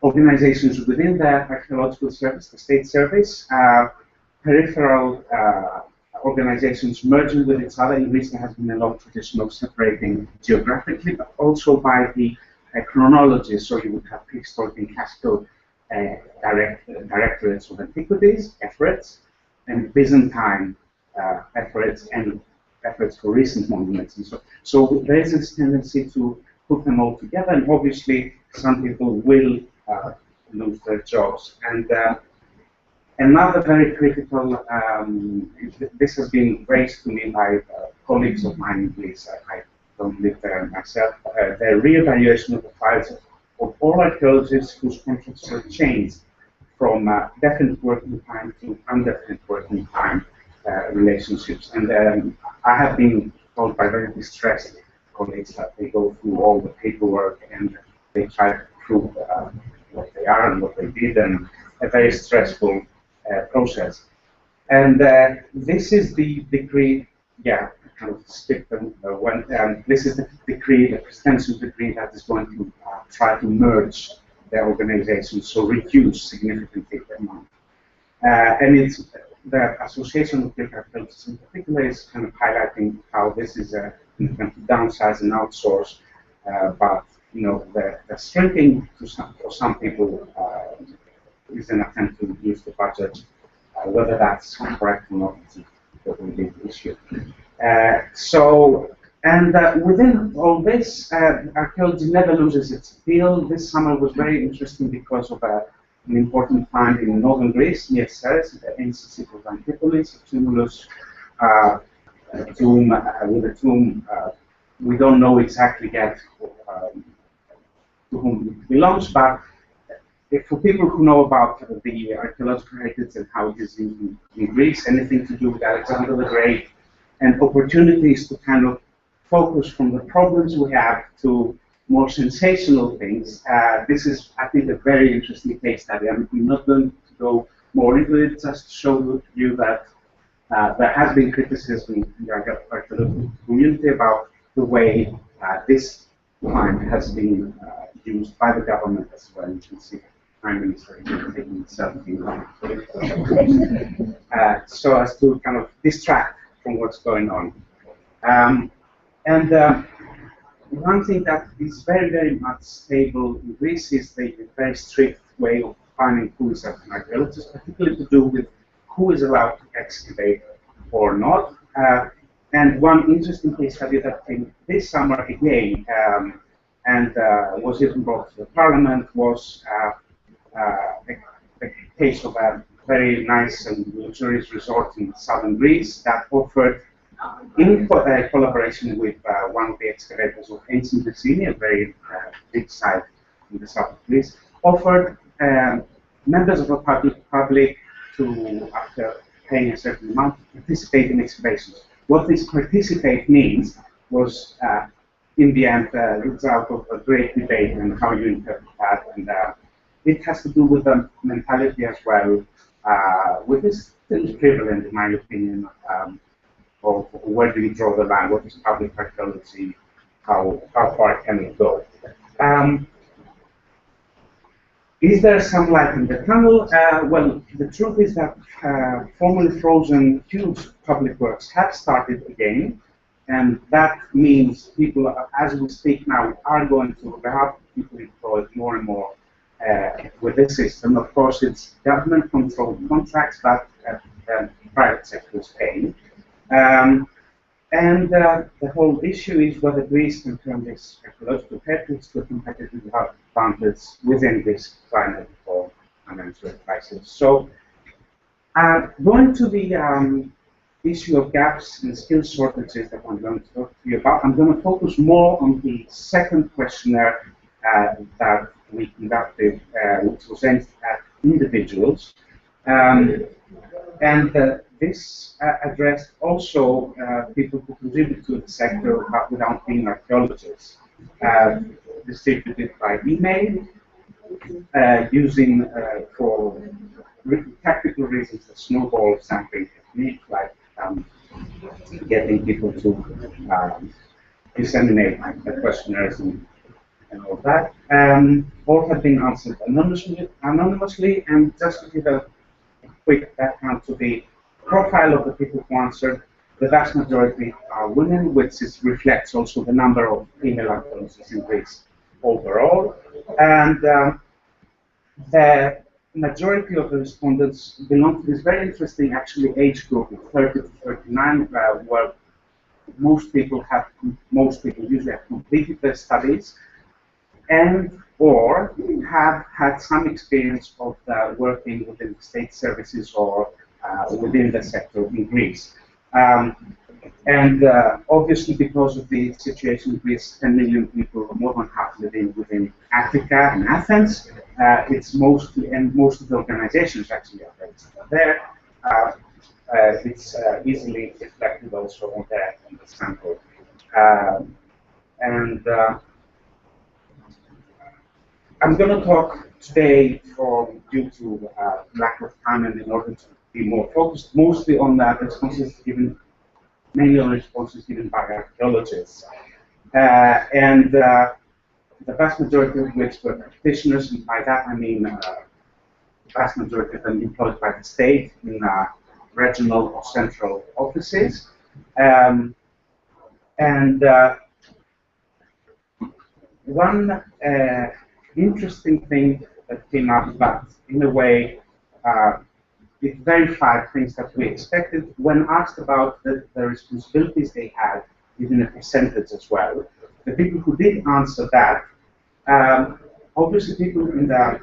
organizations within the archaeological service, the state service, peripheral organizations merging with each other. In Greece, there has been a long tradition of separating geographically, but also by the chronology. So you would have prehistoric and classical directorates of antiquities, efforts, and Byzantine efforts, and efforts for recent monuments. And so there is this tendency to put them all together, and obviously some people will lose their jobs. And another very critical, this has been raised to me by colleagues of mine in Greece. I don't live there myself. The re-evaluation of the files of all archaeologists whose contracts were changed from definite working time to indefinite working time relationships. And I have been told by very distressed colleagues that they go through all the paperwork and they try to through what they are and what they did, and a very stressful process. And this is the decree, yeah, I kind of skipped one, this is the decree, the presidential decree that is going to try to merge the organization, so reduce significantly the amount. And it's the Association of Greek Archaeologists in particular is kind of highlighting how this is a kind of downsize and outsource, but you know the shrinking for some people is an attempt to reduce the budget. Whether that's correct or not is a big issue. Within all this, archaeology never loses its appeal. This summer was very interesting because of an important find in northern Greece, near Ceres, the ancient city of Antipolis, a tumulus tomb with a tomb. We don't know exactly yet to whom it belongs, but for people who know about the archaeological heritage and how it is in Greece, anything to do with Alexander the Great, and opportunities to kind of focus from the problems we have to more sensational things. This is, I think, a very interesting case study. I'm not going to go more into it, just to show you that there has been criticism in the archaeological community about the way this find has been used by the government as well. You can see Prime Minister taking selfie so as to kind of distract from what's going on. One thing that is very, very much stable in Greece is the very strict way of defining who is an archaeologist, particularly to do with who is allowed to excavate or not. And one interesting case study that came this summer again, and was even brought to the parliament, was a case of a very nice and luxurious resort in southern Greece that offered, in collaboration with one of the excavators of ancient Messenia, a very big site in the south of Greece, offered members of the public to, after paying a certain amount, participate in excavations. What this participate means was, in the end, the result of a great debate on how you interpret that, and it has to do with the mentality as well, which is still prevalent, in my opinion, of where do you draw the line, what is public archaeology, how far can it go. Is there some light in the tunnel? Well, the truth is that formerly frozen huge public works have started again, and that means people, as we speak now, are going to have people employed more and more with this system. Of course, it's government-controlled contracts, but the private sector is paying. The whole issue is whether Greece can turn this archaeological heritage to a competitive advantage within this climate of unanswered crisis. So, going to the issue of gaps and skill shortages that I'm going to talk to you about, I'm going to focus more on the second questionnaire that we conducted, which was aimed at individuals. This addressed also people who contribute to the sector but without being archaeologists, distributed by email, using for tactical reasons a snowball sampling technique, like getting people to disseminate the questionnaires and all that. All have been answered anonymously, and just to give a quick background to the profile of the people who answered, the vast majority are women, which reflects also the number of female archaeologists in Greece overall. And the majority of the respondents belong to this very interesting, actually, age group of 30 to 39, where most people usually have completed their studies and or have had some experience of working within the state services or within the sector in Greece. Obviously, because of the situation in Greece, 10 million people, more than half, living within Attica and Athens. It's mostly, and most of the organizations actually are based there. It's easily reflected also on the sample. I'm going to talk today, due to lack of time and in order to be more focused, mostly on that responses given, mainly on responses given by archaeologists. And the vast majority of which were practitioners, and by that I mean the vast majority of them employed by the state in regional or central offices. One interesting thing that came up, but in a way it verified things that we expected when asked about the responsibilities they had, even a percentage as well. The people who did answer that, obviously people in the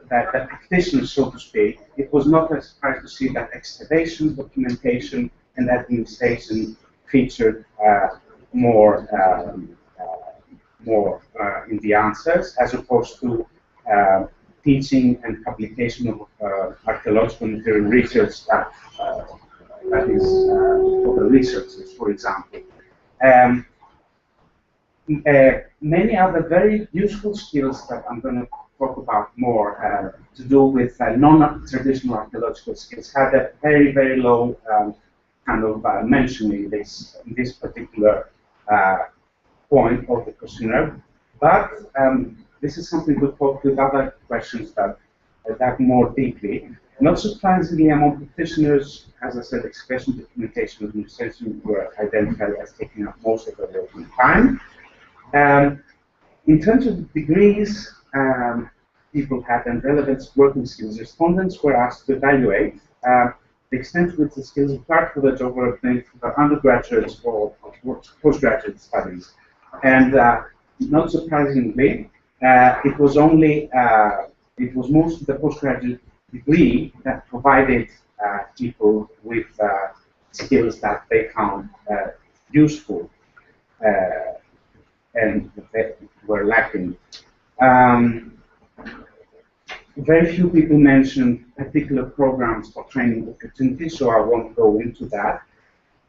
practitioners, so to speak, it was not a surprise to see that excavation, documentation, and administration featured more in the answers, as opposed to teaching and publication of archaeological material research that is for the researchers, for example. Many other very useful skills that I'm going to talk about more to do with non-traditional archaeological skills had a very, very low kind of mention in this particular point of the questionnaire. But this is something we talk with other questions that dive more deeply. Not surprisingly, among practitioners, as I said, excavation, documentation, and administration were identified as taking up most of the working time. In terms of degrees people had and relevant working skills, respondents were asked to evaluate the extent to which the skills required for the job were obtained for undergraduate or postgraduate studies. And not surprisingly, it was mostly the postgraduate degree that provided people with skills that they found useful and that were lacking. Very few people mentioned particular programs for training opportunities, so I won't go into that.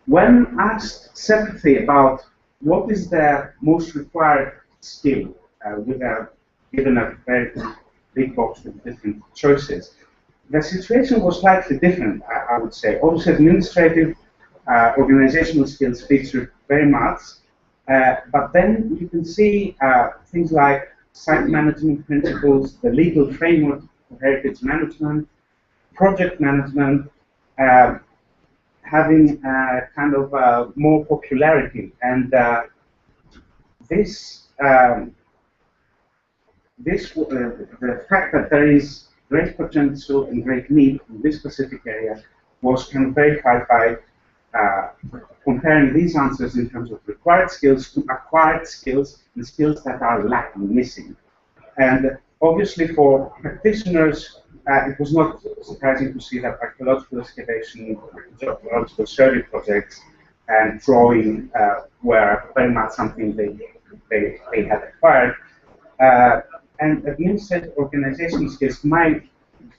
When asked separately about what is the most required skill, given a very big box with different choices, the situation was slightly different, I would say. Also, administrative, organizational skills featured very much, but then you can see things like site management principles, the legal framework for heritage management, project management, having kind of more popularity. And the fact that there is great potential and great need in this specific area was kind of verified by comparing these answers in terms of required skills to acquired skills and skills that are lacking, missing. And obviously for practitioners, it was not surprising to see that archaeological excavation, archaeological survey projects, and drawing were very much something they had acquired. And administrative organization skills might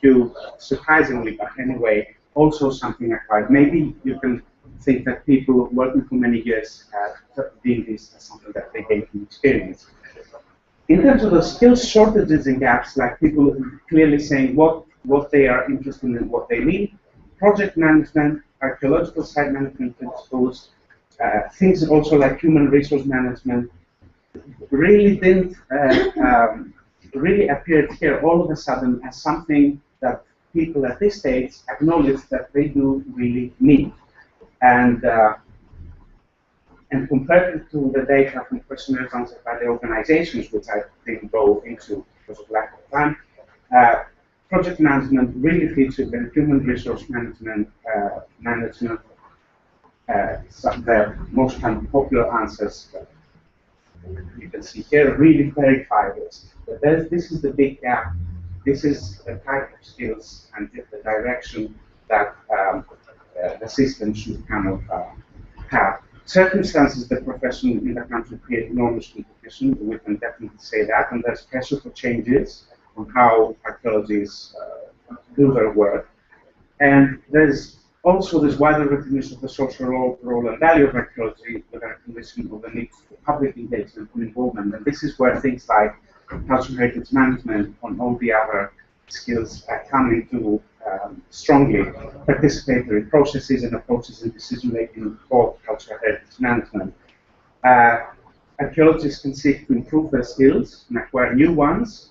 do, surprisingly, but anyway, also something acquired. Maybe you can think that people working for many years doing this as something that they gain from experience. In terms of the skills shortages and gaps, like people clearly saying what they are interested in, what they need, project management, archaeological site management principles, things also like human resource management, really didn't really appeared here all of a sudden as something that people at this stage acknowledge that they do really need. And compared to the data from questionnaires answered by the organizations, which I didn't go into because of lack of time, project management really featured, and human resource management, the most kind of popular answers you can see here really verify this. But this is the big gap. This is the type of skills and the direction that the system should kind of have. Circumstances the profession in the country create enormous competition, we can definitely say that, and there's pressure for changes on how archaeologists do their work. And there's also this wider recognition of the social role and value of archaeology, with a recognition of the need for public engagement and involvement. And this is where things like cultural heritage management, on all the other skills come into strongly participatory processes and approaches in decision making for cultural heritage management. Archaeologists can seek to improve their skills and acquire new ones.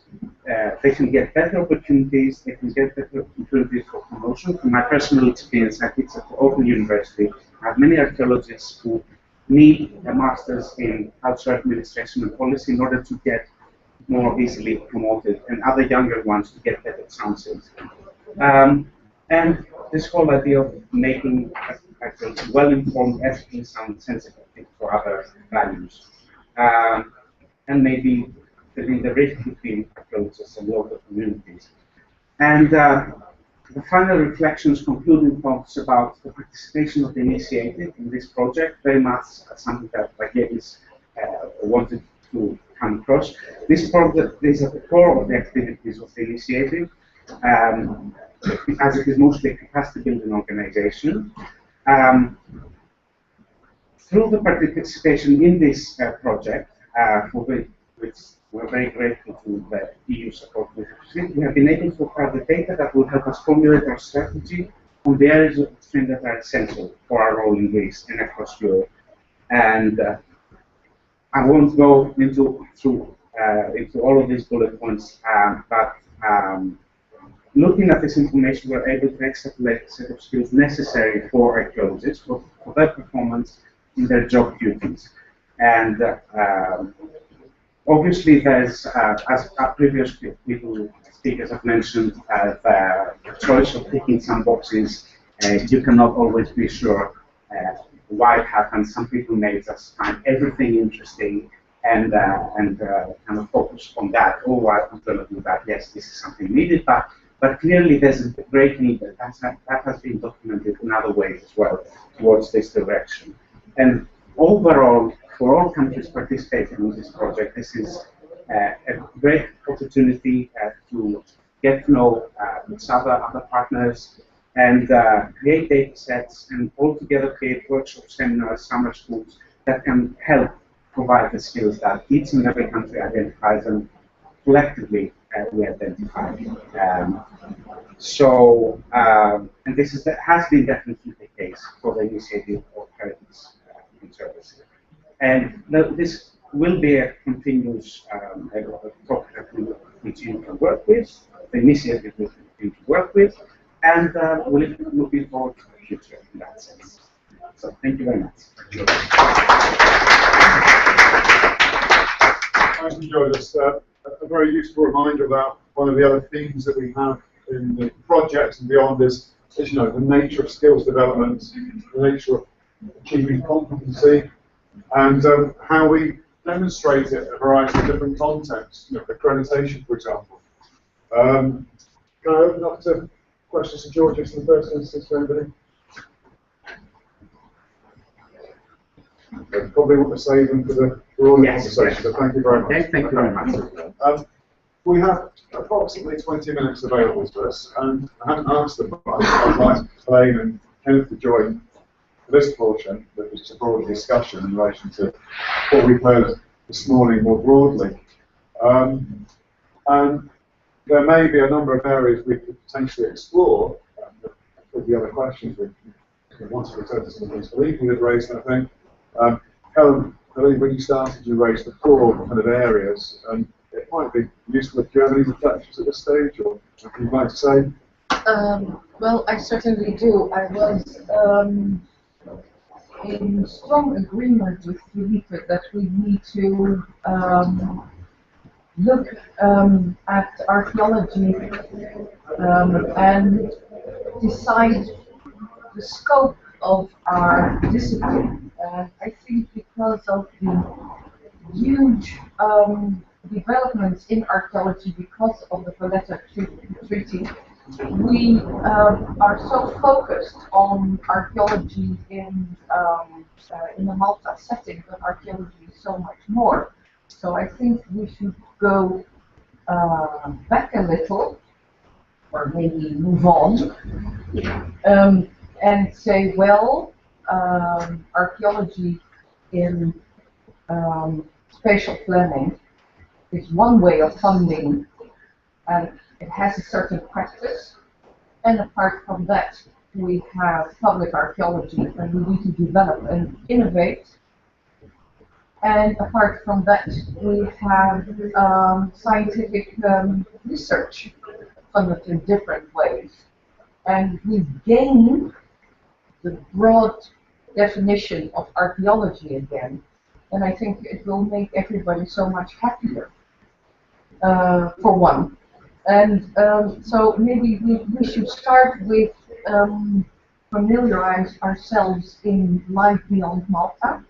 They can get better opportunities, they can get better opportunities for promotion. From my personal experience, I teach at Open University. I have many archaeologists who need a master's in cultural administration and policy in order to get more easily promoted, and other younger ones to get better chances. And this whole idea of making archaeology well-informed, ethically sound, sensitive for other values. And maybe filling the rift between archaeologists and local communities. And the final reflections, concluding thoughts about the participation of the initiative in this project, very much something that Archaeologists wanted to come across. This project is at the core of the activities of the initiative, as it is mostly a capacity building organization. Through the participation in this project, for which we're very grateful to the EU support, we have been able to acquire the data that will help us formulate our strategy on the areas of extreme that are essential for our role in Greece and across Europe. And I won't go into all of these bullet points, but looking at this information, we're able to extrapolate a set of skills necessary for archaeologists for their performance in their job duties. And obviously, there's, as previous speakers have mentioned, the choice of ticking some boxes. You cannot always be sure why it happens. Some people may just find everything interesting and kind of focus on that. Oh, I'm going to do that. Yes, this is something needed, but clearly there's a great need that has been documented in other ways as well towards this direction. And overall, for all countries participating in this project, this is a great opportunity to get to know each other, other partners, and create data sets and altogether create workshops, seminars, summer schools that can help provide the skills that each and every country identifies and collectively we identify. And this has been definitely the case for the initiative of heritage service. And this will be a continuous topic that we will continue to work with, the initiative will continue to work with, and we're looking forward to the future in that sense. So thank you very much. I've enjoyed this. A very useful reminder about one of the other themes that we have in the project and beyond is you know, the nature of skills development, the nature of achieving competency, and how we demonstrate it in a variety of different contexts, you know, accreditation, for example. Can I open up to questions to Georgios in the first instance, for anybody? I probably want to save them for the broader conversation, but thank you very much. Thank you very much. We have approximately 20 minutes available to us, and I haven't asked them, but I'd like to Elaine and Kenneth to join for this portion, that was a broader discussion in relation to what we've heard this morning more broadly. And there may be a number of areas we could potentially explore. With the other questions we want to return to some of these we had raised, I think. Helen, I believe when you started, you raised the 4 kind of areas, and it might be useful if you have any reflections at this stage, or anything you'd like to say. Well, I certainly do. I was in strong agreement with Felipe that we need to look at archaeology and decide the scope of our discipline. I think because of the huge developments in archaeology because of the Valletta Treaty, we are so focused on archaeology in the Malta setting, but archaeology is so much more. So I think we should go back a little, or maybe move on, and say, well, archaeology in spatial planning is one way of funding, and it has a certain practice. And apart from that, we have public archaeology, and we need to develop and innovate. And apart from that, we have scientific research funded in different ways. And we gain the broad definition of archaeology again. And I think it will make everybody so much happier, for one. And so maybe we should start with familiarize ourselves in life beyond Malta.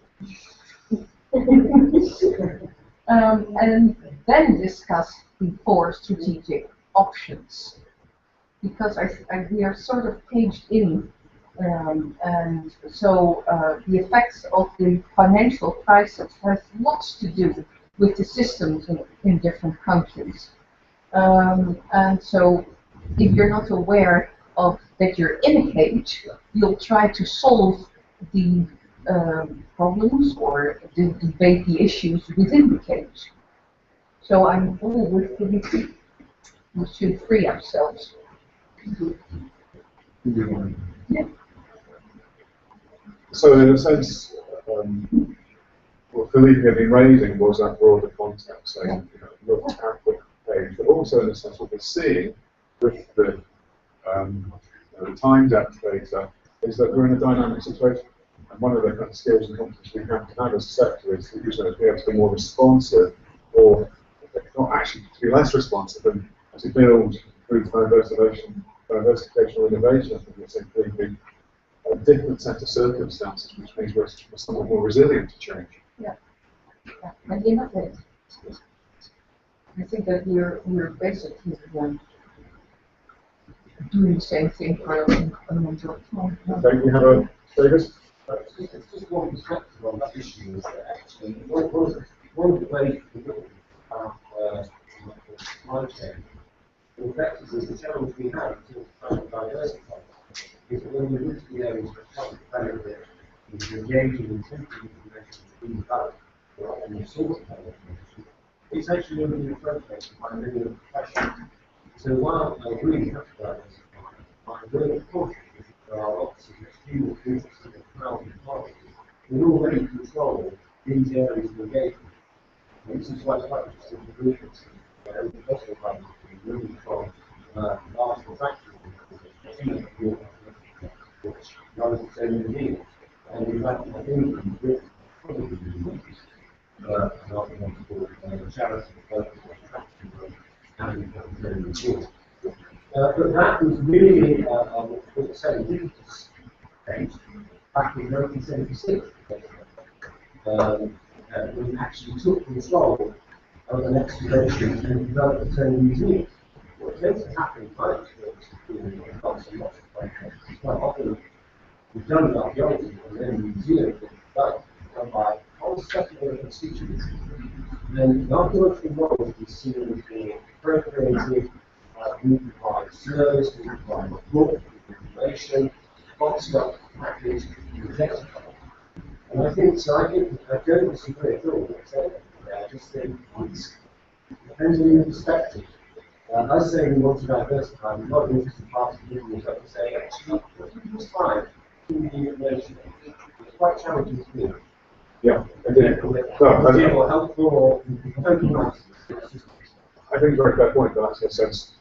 And then discuss the 4 strategic options. Because we are sort of caged in, and so the effects of the financial crisis has lots to do with the systems in different countries. And so if you're not aware of that you're in a cage, you'll try to solve the problems or debate the issues within the cage. So I'm all with the we should free ourselves. Yeah. So in a sense, what Philippe had been raising was that broader context, saying, look at the page, but also in a sense what we're seeing with the time depth data is that we're in a dynamic situation. And one of the kind of skills and competencies we have to have as a sector is to be able to be more responsive, or not actually to be less responsive, and to build through diversification or innovation. I think it's simply a different set of circumstances, which means we're somewhat more resilient to change. Yeah. And innovate. I think that we're basically doing the same thing for a number of time. Okay, we have a Davis. It's just one perspective on that issue is that actually one of the ways we look at supply chain, in fact, is the challenge we have to try and diversify. Is that when we look at the areas of public benefit, we're engaging in temporary information to be developed, and the source of that information, it's actually only an appropriate to find any profession. So while I really have to diversify, I'm very cautious because there are lots of extremely interested in crowded parties who already control these areas of engagement. And this is why it's quite interesting to read this. The fossil funds moving from large factories which runs its own engineers. And in fact, I think Britain probably the an argument for charity focus on factory work and its own engineers. But that was really what serendipitous stage back in 1976. We actually took control of an excavation and developed its own museum. What tends to happen in my experience in lots and lots of places is quite often we've done the archaeology and then the museum is done by a whole set of other constituents. And the archaeological knowledge is seen as being appropriated, moved by service, moved by book, information, boxed up, packaged, protected. And I think I don't disagree at all. I just think it's depends on your perspective. I say we want to diversify, we're not interested parts of the business up to say, actually, it's fine, give me the information. It's quite challenging to do. Yeah, I think or helpful or totally nice. I think it's a very fair point, but that's in a sense,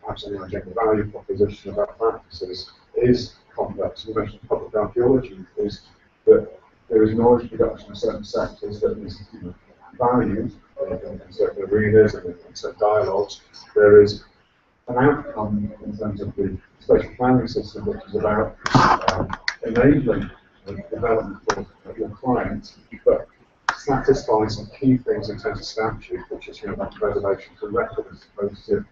perhaps the value proposition about practices is complex. You mentioned public archaeology is that there is knowledge production in certain sectors that is valued in certain arenas and in certain dialogues. There is an outcome in terms of the spatial planning system, which is about enabling the development of your clients, but satisfying some key things in terms of statute, which is about preservation to record as opposed to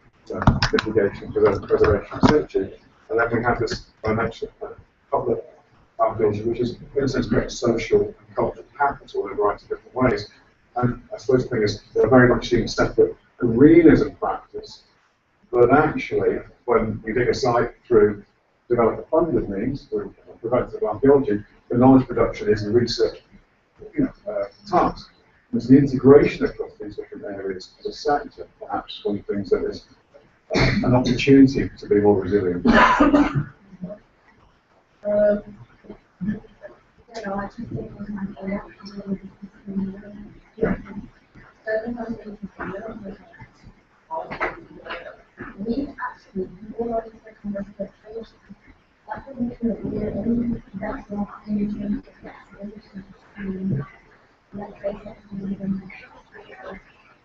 mitigation, preservation in situ. And then we have this dimension of public archaeology, which is in a sense great social and cultural capital in a variety of different ways. And I suppose the thing is, they're very much seen separate arenas of practice, but actually, when we dig a site through developer funded means, through preventative archaeology, the knowledge production is the research task. Is the integration across these different areas as a sector perhaps one of the things that is an opportunity to be more resilient? We actually already taken this preparation. That doesn't mean that we're in that not anything to let's say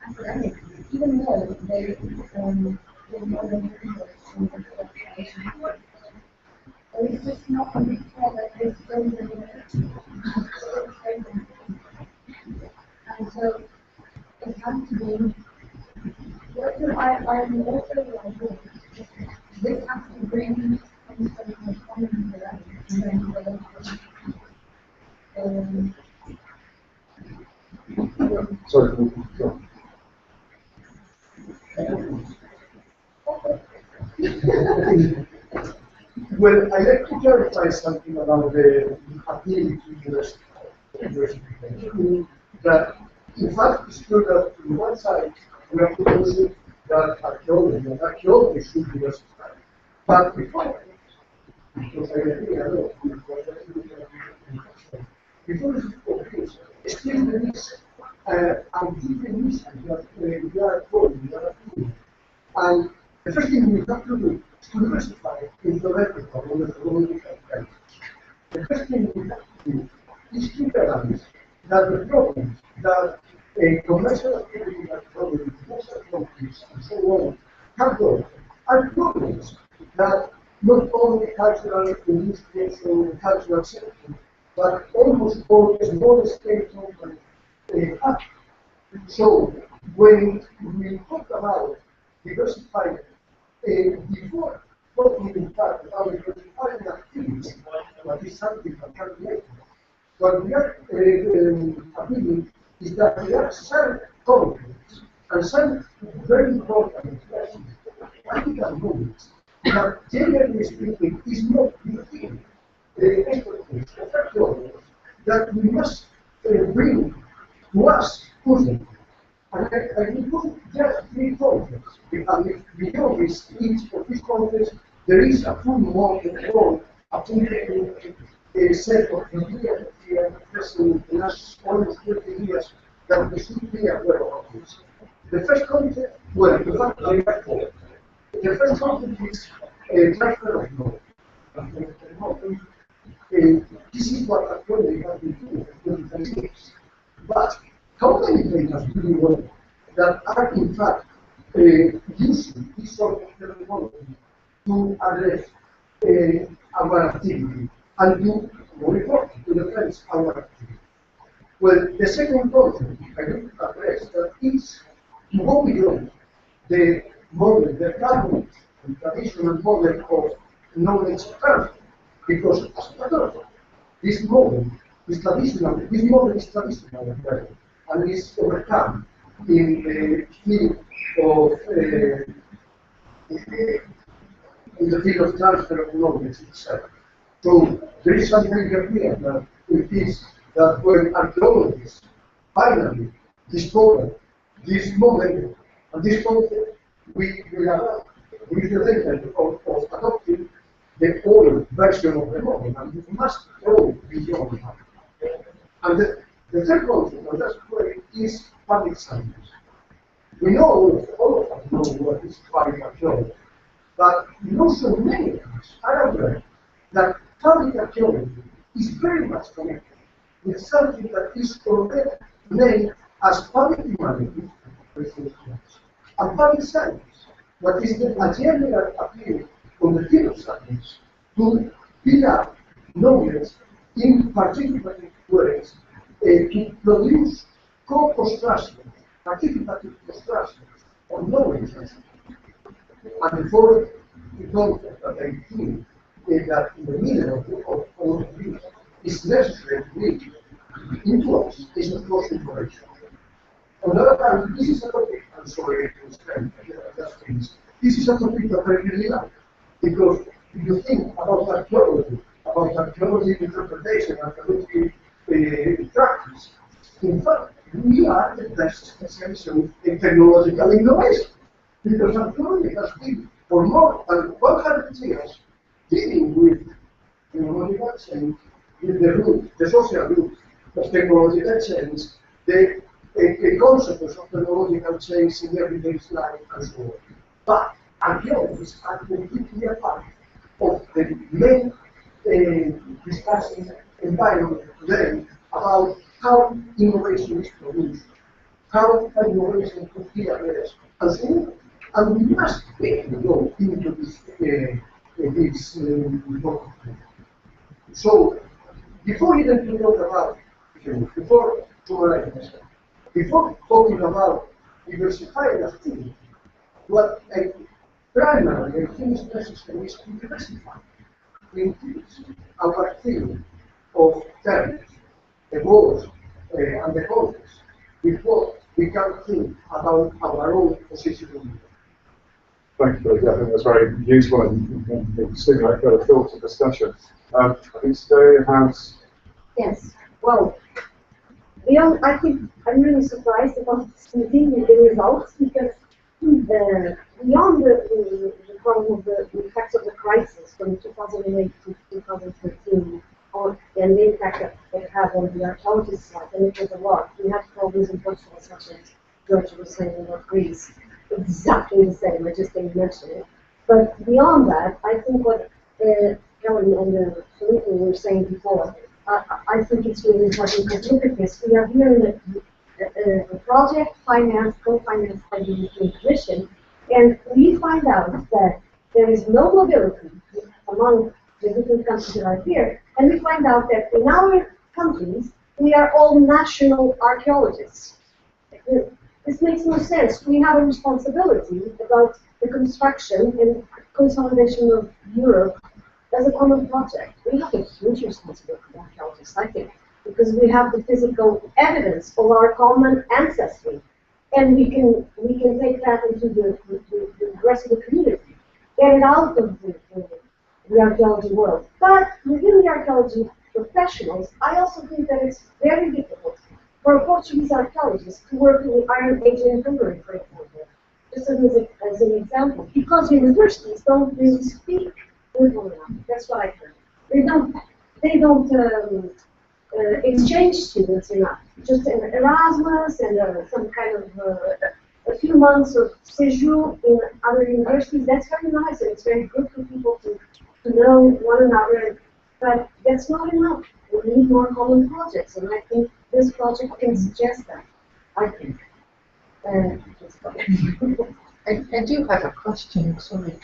academics, even though they more than in the preparation. It's just not understood that there's so many and so it has to be I'm also like this has to bring some sort of common Sorry. Well, I'd like to clarify something about the ability to diversification. That, in fact, it's true that on one side, we are proposing that archaeology should diversify. But before, because I agree a lot with what I think before this, still there is definition that we are calling, and the first thing we have to do is to diversify in theoretical or methodological terms. The first thing we have to do is to realize that the problems that commercial activity, that problems, commercial conflicts, and so on, have got are problems that not only cultural administration, cultural sector, but almost all small scale companies have. So when we talk about diversifying, before talking in fact about diversifying activities, that is something that can be made, what we are appealing is that there are some conflicts and some very important expressions, practical movements, that generally speaking is not within the expertise of archaeologists that we must bring to us personally. And I will put just 3 conflicts, and beyond this, each of these conflicts, there is a full model or a full set of ideas here present in us almost 30 years that we should be aware of this. The first conflict, well, the fact that we are 4. The first conflict is transfer of knowledge. This is what archaeology has been doing for 25 years. But how many data do we know that are in fact using this sort of technology to address our activity and to report to the friends our activity? Well, the second concept I need to address that is to go beyond the model, the current and traditional model of knowledge transfer, because as a matter of fact, this model is traditional, and is overcome in the field of transfer of knowledge itself. So there is something here that it is that when archaeologists finally discover this model and this concept, we are with the intent of adopting the old version of the model, and we must go beyond that. And the third concept, and that's where it is public science. We know, all of us know what is public archaeology, but so many of us are aware that public archaeology is very much connected with something that is already named as public humanities and public science, what is a general appeal on the field of science to build up knowledge in particular ways to produce co-construction, participative construction of knowledge. And the fourth concept that I think is that in the middle of all of this is necessary to reach influence is of course information. On the other hand, this is a topic, I'm sorry to spend just things. This is a topic that I really like, because if you think about archaeology interpretation, archaeology practice, in fact, we are the best specialization in technological innovation. Because archaeology has been for more than 100 years dealing with technological change, with the root, the social root of technological change, the consequence of technological change in everyday life and so on. But archaeologists are completely apart of the main discussion environment today about how innovation is produced, how innovation could be addressed, and so on. And we must quickly go into this document. So, before even to talk about, before summarizing myself, before talking about diversifying activity, what I primarily think is necessary is to diversify, to increase our field of terms, the goals, and the context, with what we can think about our own position in Europe. Thank you, I think that's very useful and stimulate further thoughts and discussion. I think Celia has. Yes, well, beyond, I think I'm really surprised about this meeting with the results because beyond the problem of the effects of the crisis from 2008 to 2013, and the impact that it had on the archaeologist side, and it was a lot. We had problems in Portugal, such as George was saying in Greece, exactly the same. I just didn't mention it. But beyond that, I think what Helen and Felipe were saying before, I think it's really important to look at this. We are here in a project financed, co-financed by the European Commission, and we find out that there is no mobility among the different countries that are here, and we find out that in our countries, we are all national archaeologists. This makes no sense. We have a responsibility about the construction and consolidation of Europe as a common project. We have a huge responsibility, archaeologists, I think, because we have the physical evidence of our common ancestry, and we can take that into the rest of the community, get it out of the archaeology world. But within the archaeology professionals, I also think that it's very difficult for a Portuguese archaeologist to work in the Iron Age in Hungary, for example, just as an example, because universities don't really speak with one another. That's what I heard. They don't exchange students enough. Just an Erasmus and some kind of a few months of séjour in other universities. That's very nice and it's very good for people to know one another. But that's not enough. We need more common projects, and I think this project can suggest that. I think. I do have a question, sorry.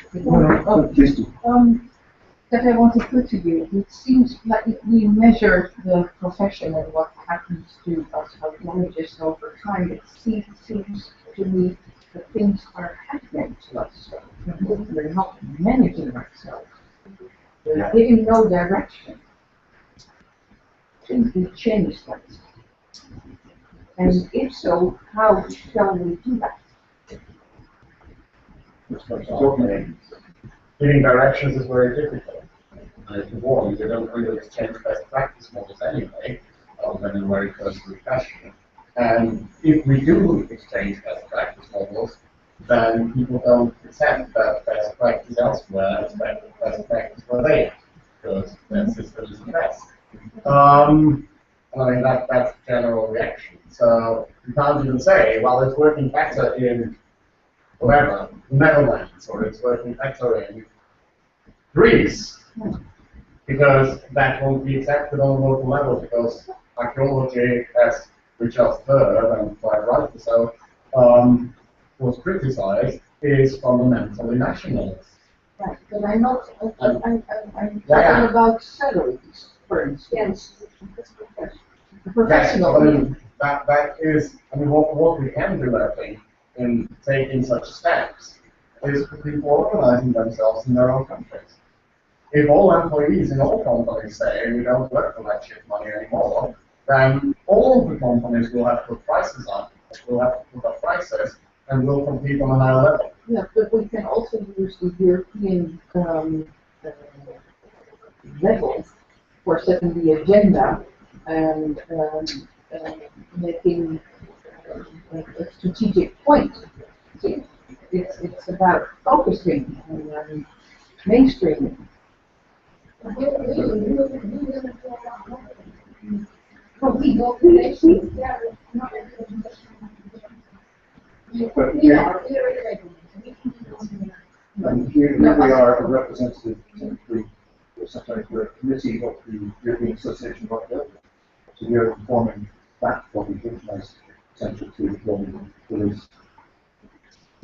That I want to put to you. It seems like if we measure the profession and what happens to us archaeologists over time, it seems to me that things are happening to us. We're not managing ourselves. We're giving no direction. Things will change that. And if so, how shall we do that? Giving directions is very difficult. And if you want, you don't really exchange best practice models anyway, other than in very cursory fashion. And if we do exchange best practice models, then people don't accept that best practice elsewhere, expect best practice where they are, because their system is the best. I mean, that's the general reaction. So you can't even say, well, it's working better in wherever, Netherlands, or it's working better in Greece, because that won't be accepted on a local level, because archaeology, as we just heard, and quite rightly so, was criticized, is fundamentally nationalist. Right, but I'm not, I'm talking about salaries, for instance. Yes, I mean, that is, I mean, what we can do, I think, in taking such steps, is for people organizing themselves in their own countries. If all employees in all companies say we don't work for that shit money anymore, then all of the companies will have to put prices up, will have to put up prices, and will compete on a higher level. Yeah, but we can also use the European level for setting the agenda and making a strategic point. It's about focusing and mainstreaming. But here, and here we are a representative, sometimes we're a committee of the European Association of Archaeology. So we are informing that what we think is essential to the government police.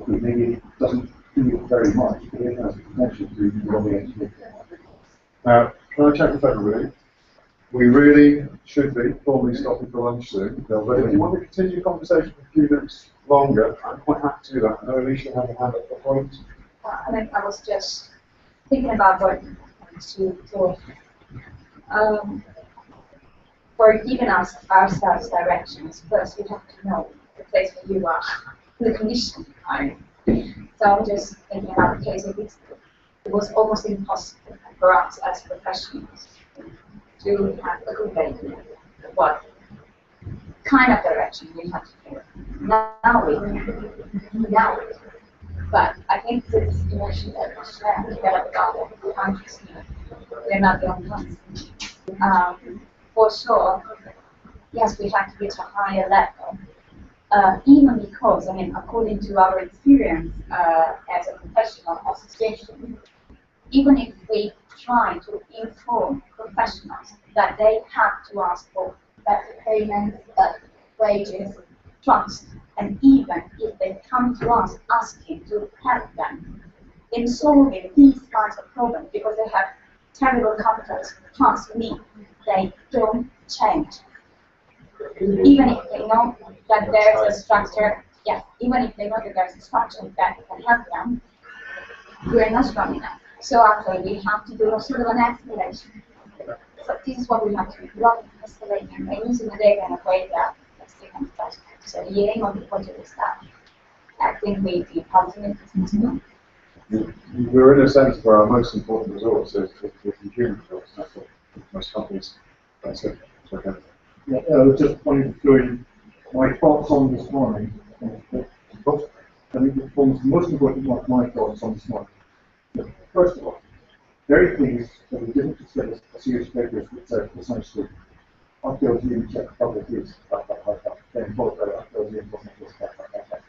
Maybe it doesn't do very much, but it has the potential to do what we actually do. Now, can I check with everybody? We really should be formally stopping for lunch soon. But if you want to continue the conversation for a few minutes longer, I'm quite happy to do that. I know Alicia had a hand up for points. I was just thinking about what you thought. For giving us ourselves directions, first we have to know the place where you are, the condition are in. So I'm just thinking about the case of Istanbul. It was almost impossible for us as professionals to have a good idea of what kind of direction we have to take. Now we know. But I think the situation that we share together with other countries here, we're not the only ones. For sure, yes, we have to get to a higher level. Even because, I mean, according to our experience as a professional association, even if we try to inform professionals that they have to ask for better payments, wages, trust, and even if they come to us asking to help them in solving these kinds of problems because they have terrible contracts, trust me, they don't change. Even if they know that there's a structure, yes, even if they know that there's a structure that can help them, we're not strong enough. So actually we have to do a sort of an escalation. So this is what we have to do, a lot of escalating and using the data in a way that is taken first. So the aim of the project is that I think we ultimately We're in a sense where our most important resource is the human resource. That's what most companies. That's it. It's okay. Yeah, I was just wanting to throw in my thoughts on this morning. I think it forms the most important one of my thoughts on this morning. First of all, very pleased that we didn't just get a series of papers that said essentially archaeology in Czech Republic is then followed by archaeology in Bosnia.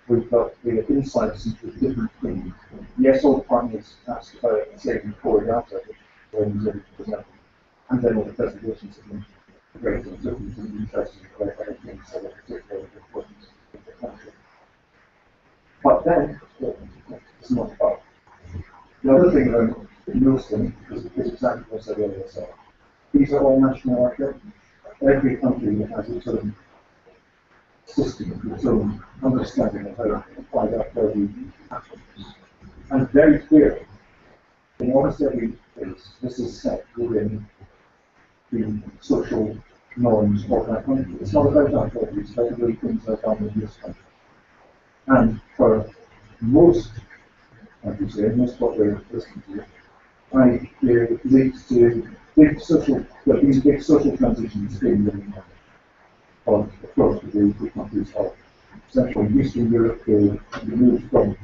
We've got the insights into different things. Yes, all the partners asked about saving core data when we present, and then all the presentations have been great and looking to be interesting about other things that are particularly important in the country. But then, it's not about. The other thing about noticing is exactly what I said earlier. So these are all national archives. Every country has its own system, its own understanding of how to apply that value happens. And very clearly, in almost every case, this is set within the social norms of that country. It's not about that country, it's about the way things are done in this country. And for most, like you say, most what we're listening to, it leads to big social transitions in the of course the countries of Central and Eastern Europe. They moved from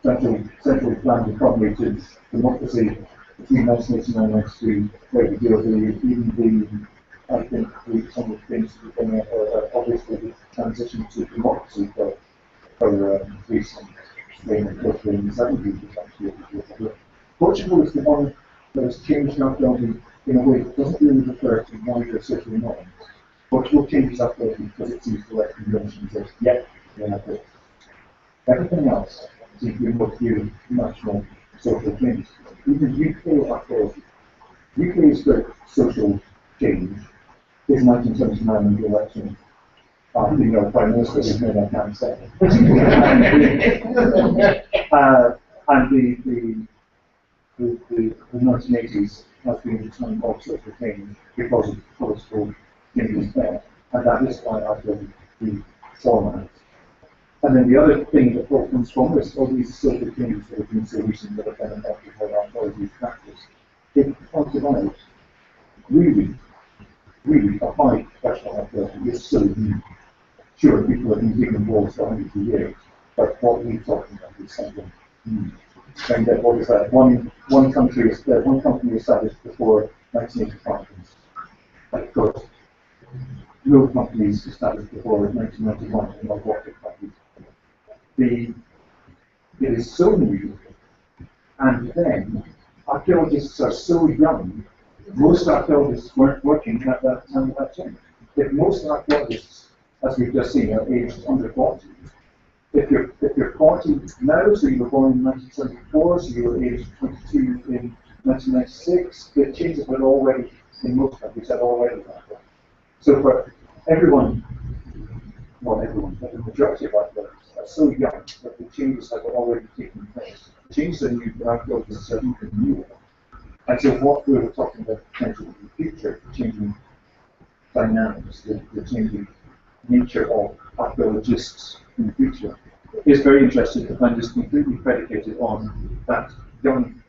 central planned economy to democracy between 1989 and 1993, where we deal with even I think some of the things that are obviously the transition to democracy for Greece and Spain and Portugal in the 70s was actually Portugal is the one that has changed archaeology in a way that doesn't really refer to wider social norms. Portugal changes archaeology because it sees the Western conventions as, yep, everything else seems to be more clearly national social change. Even UK archaeology. UK's great social change is 1979 in the election. Prime Minister whose name I can't say. And the 1980s has been the time of social change because of political changes there. And that is why I feel the format. And then the other thing that comes from this, all these social changes that have been so recent that have been adopted by archaeology practice, it pointed out really, really applied professional archaeology is so new. Sure, people have been digging walls for hundreds of years, but what we're talking about is something new. And that, what is that? One company established before 1985. Of course, no companies established before 1991 in our water companies. It is so new, and then archaeologists are so young. Most archaeologists weren't working at that time. If most archaeologists, as we've just seen, are aged under 40, if you're 40 now, so you were born in 1974, so you were aged 22 in 1996, the changes were already, in most countries, had already happened. So for everyone, not everyone, but the majority of archaeologists are so young that the changes have already taken place. The changes in new archaeologists are even newer. And so what we were talking about potentially in the future, the changing dynamics, the changing nature of archaeologists in the future, is very interesting to find this completely predicated on that young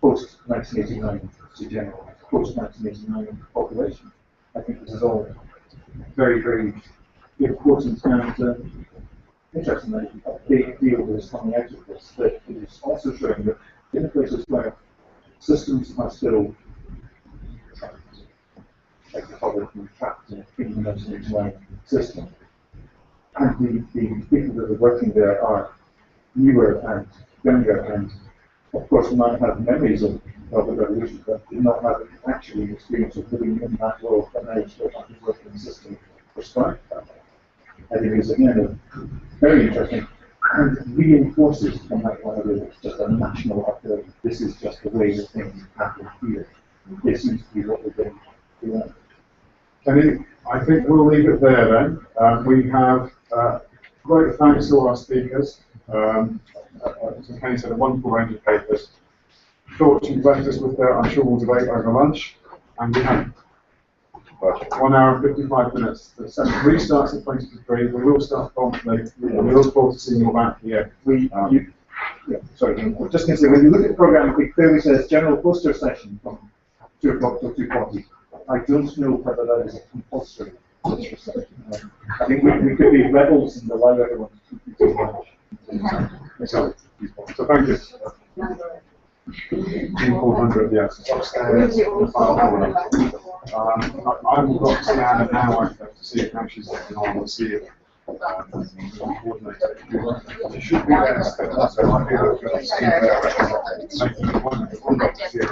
post-1989 to general post-1989 population. I think this is all very, very important and interesting. A big deal is coming out of this, that it is also showing that in the places where systems are still like the public trapped in the 1989 system, and the people that are working there are newer and younger, and of course might have memories of the revolution, but did not have actually experience of living in that world, but now still have the working system prescribed that. I think it's again very interesting and reinforces from that one of it's just a national archaeology. This is just the way that things happen here. This seems to be what we're doing. Kenny, I think we'll leave it there then. We have great thanks to our speakers. As Kenny said, a wonderful range of papers. Thoughts you've left us with there, I'm sure we'll debate over lunch. And we have 1 hour and 55 minutes. The session restarts at 20 to 3. We will start promptly. We look forward to seeing you back here. Sorry, just going to say, when you look at the programme, it clearly says general poster session from 2 o'clock till 2:40. I don't know whether that is a compulsory poster session. I think we could be rebels and allow everyone to keep too much. So thank you. 400, yes. Upstairs. I will go to see Anna now. I have to see if how she's getting on. We'll see if she should be there. So I might be able to see her making an appointment. We'll go to see her.